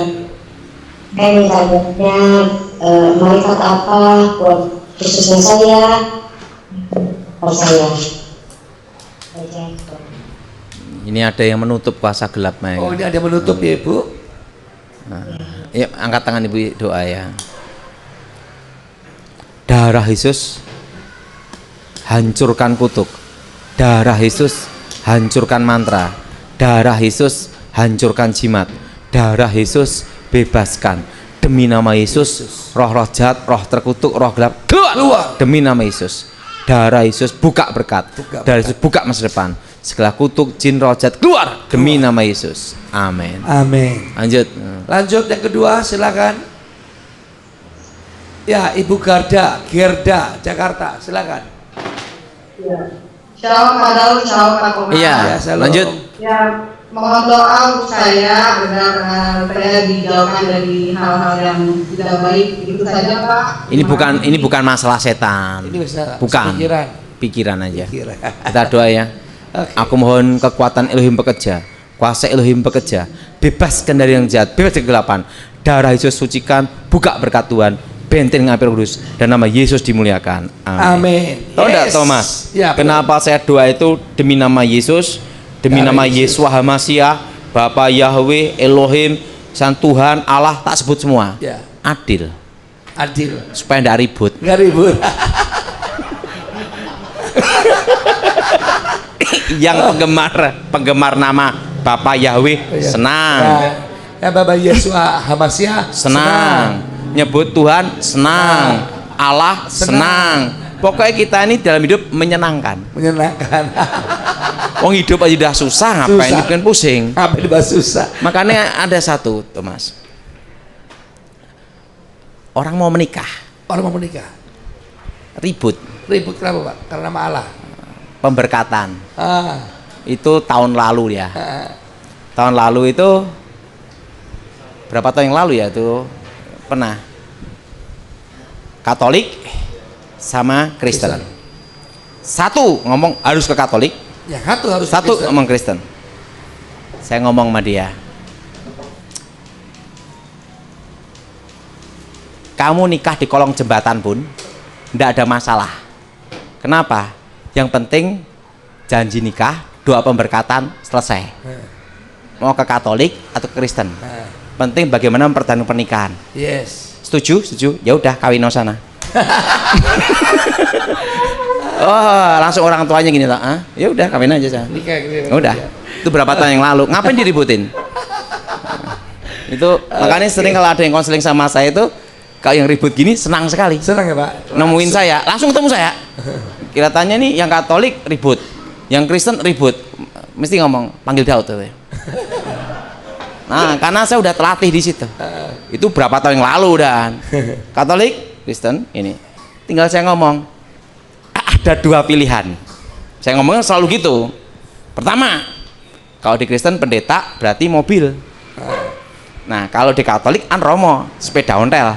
Saya minta buatnya manfaat apa buat khususnya saya, buat saya. Ini ada yang menutup puasa gelap, Maya. Oh, ini ada yang menutup ya, Ibu. Ya, angkat tangan Ibu, doa ya. Darah Yesus hancurkan kutuk. Darah Yesus hancurkan mantra. Darah Yesus hancurkan jimat. Darah Yesus bebaskan. Demi nama Yesus, roh-roh jahat, roh terkutuk, roh gelap keluar. Demi nama Yesus. Darah Yesus buka berkat. Darah Yesus buka masa depan. Segala kutuk, jin, roh jahat keluar demi nama Yesus. Amin. Amin. Lanjut. Lanjut yang kedua, silakan. Ya, Ibu Gerda, Jakarta, silakan. Shalom Pak Daud, shalom Pak Komar. Iya, Ya, shalom. lanjut. Ya, mohon doa untuk saya agar saya dijauhkan dari hal-hal yang tidak baik. Itu saja Pak. Ini bukan masalah setan. Ini bisa Bukan. pikiran. Aja. Pikiran. Kita doa ya. Oke. Aku mohon kekuatan Elohim bekerja, kuasa Elohim bekerja, bebaskan dari yang jahat, bebas dari kegelapan. Darah Yesus sucikan, buka berkat Tuhan, benteng api Roh Kudus, dan nama Yesus dimuliakan. Amin. Tahu enggak Yes. Thomas? Ya, Kenapa saya doa itu demi nama Yesus, demi Darah nama Yesus. Yeshua HaMasyiah, Bapa Yahweh, Elohim, Sang Tuhan, Allah, tak sebut semua. Ya. Adil, Adil. supaya enggak ribut. Nggak ribut. Yang penggemar nama Bapak Yahweh senang, Ya, Bapak Yesua Hamasiah senang, nyebut Tuhan senang, Allah senang. Pokoknya kita ini dalam hidup menyenangkan. menyenangkan. Wong hidup aja udah susah, ngapain Susah. bikin pusing. Apa dibahas susah? Makanya ada satu, Thomas. Orang mau menikah, Orang mau menikah, ribut, ribut kenapa Pak? Karena nama Allah. pemberkatan. Ah, Itu tahun lalu ya. Tahun lalu itu berapa tahun yang lalu ya itu pernah Katolik sama Kristen. Satu ngomong harus ke Katolik, yang satu harus satu Kristen. ngomong Kristen. Saya ngomong sama dia, kamu nikah di kolong jembatan pun tidak ada masalah. Kenapa? Yang penting janji nikah, doa pemberkatan selesai. Mau ke Katolik atau ke Kristen, Nah, penting bagaimana mempertahankan pernikahan. yes. Setuju? Setuju? Ya udah kawin sana. Oh, langsung orang tuanya gini lah. Ya udah kawin aja sana. Nikah gitu. Udah. Itu berapa tahun yang lalu. Ngapain diributin? Itu makanya sering kalau ada yang konseling sama saya itu, kalau yang ribut gini senang sekali. Senang ya Pak? Nemuin saya, langsung ketemu saya. Kira-tanya nih yang Katolik ribut, yang Kristen ribut, mesti ngomong panggil Daud. Nah, karena saya udah terlatih di situ. Itu berapa tahun yang lalu dan Katolik, Kristen ini. Tinggal saya ngomong, ada dua pilihan. Saya ngomongnya selalu gitu. Pertama, kalau di Kristen pendeta berarti mobil. Nah, kalau di Katolik an romo, sepeda ontel.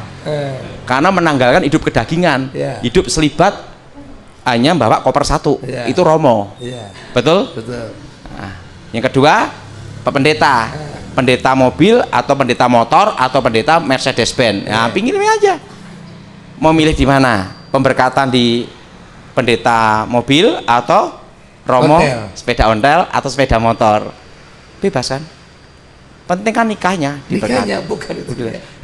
Karena menanggalkan hidup kedagingan, hidup selibat hanya bawa koper satu, itu romo. Betul? Betul. Nah, yang kedua, pendeta. Pendeta mobil atau pendeta motor atau pendeta Mercedes Benz. Nah, pingin aja. Mau milih di mana? Pemberkatan di pendeta mobil atau romo, sepeda ontel atau sepeda motor. Bebas kan? Penting kan nikahnya diberkati. Nikahnya bukan itu.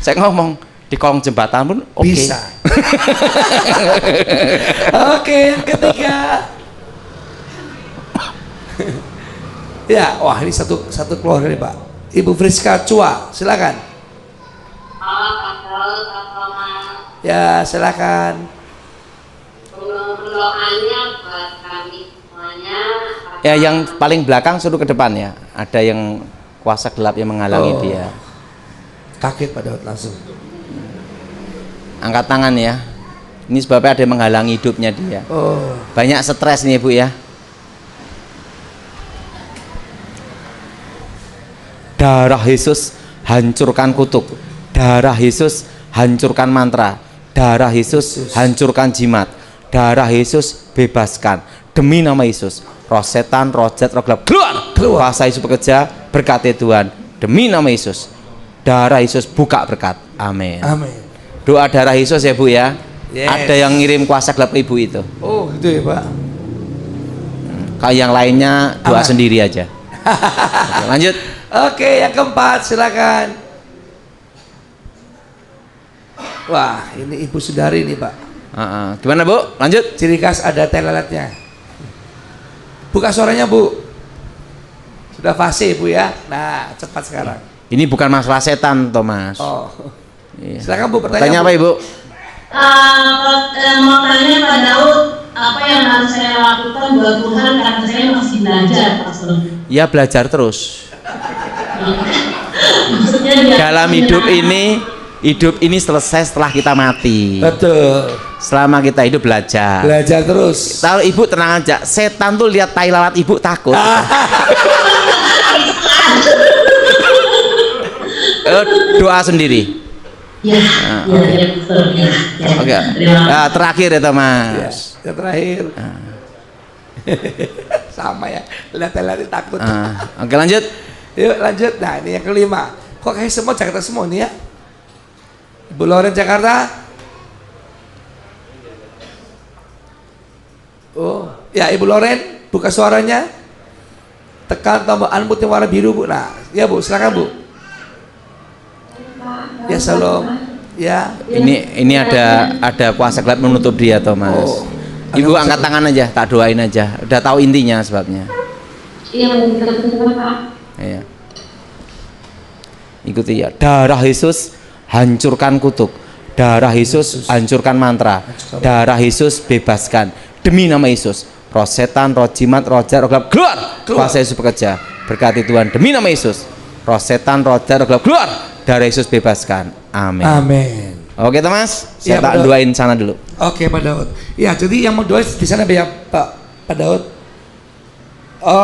Saya ngomong di kolong jembatan pun oke. Bisa. Oke, yang ketiga. Ya, wah ini satu keluarga nih Pak. Ibu Friska Cua, silakan. Halo Pak Daud, Pak Mas. Ya, silakan. Doanya buat kami semuanya. Ya, yang paling belakang suruh ke depan ya. Ada yang kuasa gelap yang menghalangi dia. Kaget Pak Daud langsung. Angkat tangan ya. Ini sebabnya ada yang menghalangi hidupnya dia. Oh. Banyak stres nih Bu ya. Darah Yesus hancurkan kutuk. Darah Yesus hancurkan mantra. Darah Yesus hancurkan jimat. Darah Yesus bebaskan. Demi nama Yesus. Roh setan, roh jahat, roh gelap keluar. Kuasa Yesus bekerja, berkati Tuhan. Demi nama Yesus. Darah Yesus buka berkat. Amin. Amin. Doa darah Yesus ya Bu ya. Yes. Ada yang ngirim kuasa gelap Ibu itu. Oh, gitu ya Pak. Kalau yang lainnya doa Aman. sendiri aja. Oke, lanjut. Oke, yang keempat silakan. Wah, ini Ibu Sudari nih Pak. Gimana Bu? Lanjut. Ciri khas ada teleletnya. Buka suaranya Bu. Sudah fase Bu ya. Nah, cepat sekarang. Ini bukan masalah setan, Thomas. Oh. Iya. Silakan Bu, Tanya pertanyaan. apa Ibu? Mau tanya Pak Daud, apa yang harus saya lakukan buat Tuhan karena saya masih belajar, Pastor? Ya belajar terus. Maksudnya dia Dalam hidup ini selesai setelah kita mati. Betul. Selama kita hidup belajar. Belajar terus. Kalau Ibu tenang aja, setan tuh lihat tai lalat Ibu takut. Doa sendiri. ya, Pastor. Oke. Nah, terakhir ya Thomas. Yes. Yang terakhir. Sama ya. Lihat takut. Oke, lanjut. Yuk lanjut. Nah, ini yang kelima. Kok kayak semua Jakarta semua nih ya? Ibu Loren Jakarta. Oh, ya Ibu Loren, buka suaranya. Tekan tombol unmute yang warna biru Bu. Nah, ya Bu, silakan Bu. Ya Shalom. Ya. Ini ada kuasa gelap menutup dia Thomas. Oh, Ibu angkat tangan aja, tak doain aja. Udah tahu intinya sebabnya. Iya, Pak. Iya. Ikuti ya. Darah Yesus hancurkan kutuk. Darah Yesus hancurkan mantra. Darah Yesus bebaskan. Demi nama Yesus. Roh setan, roh jimat, roh jahat, roh gelap keluar. Kuasa Yesus bekerja. Berkati Tuhan. Demi nama Yesus. Roh setan, roh jahat, roh gelap keluar. Darah Yesus bebaskan. Amin. Amin. Oke Thomas, Ya, saya tak Pak Daud. doain sana dulu. Oke Pak Daud. Ya, jadi yang mau doa di sana ya Pak Daud.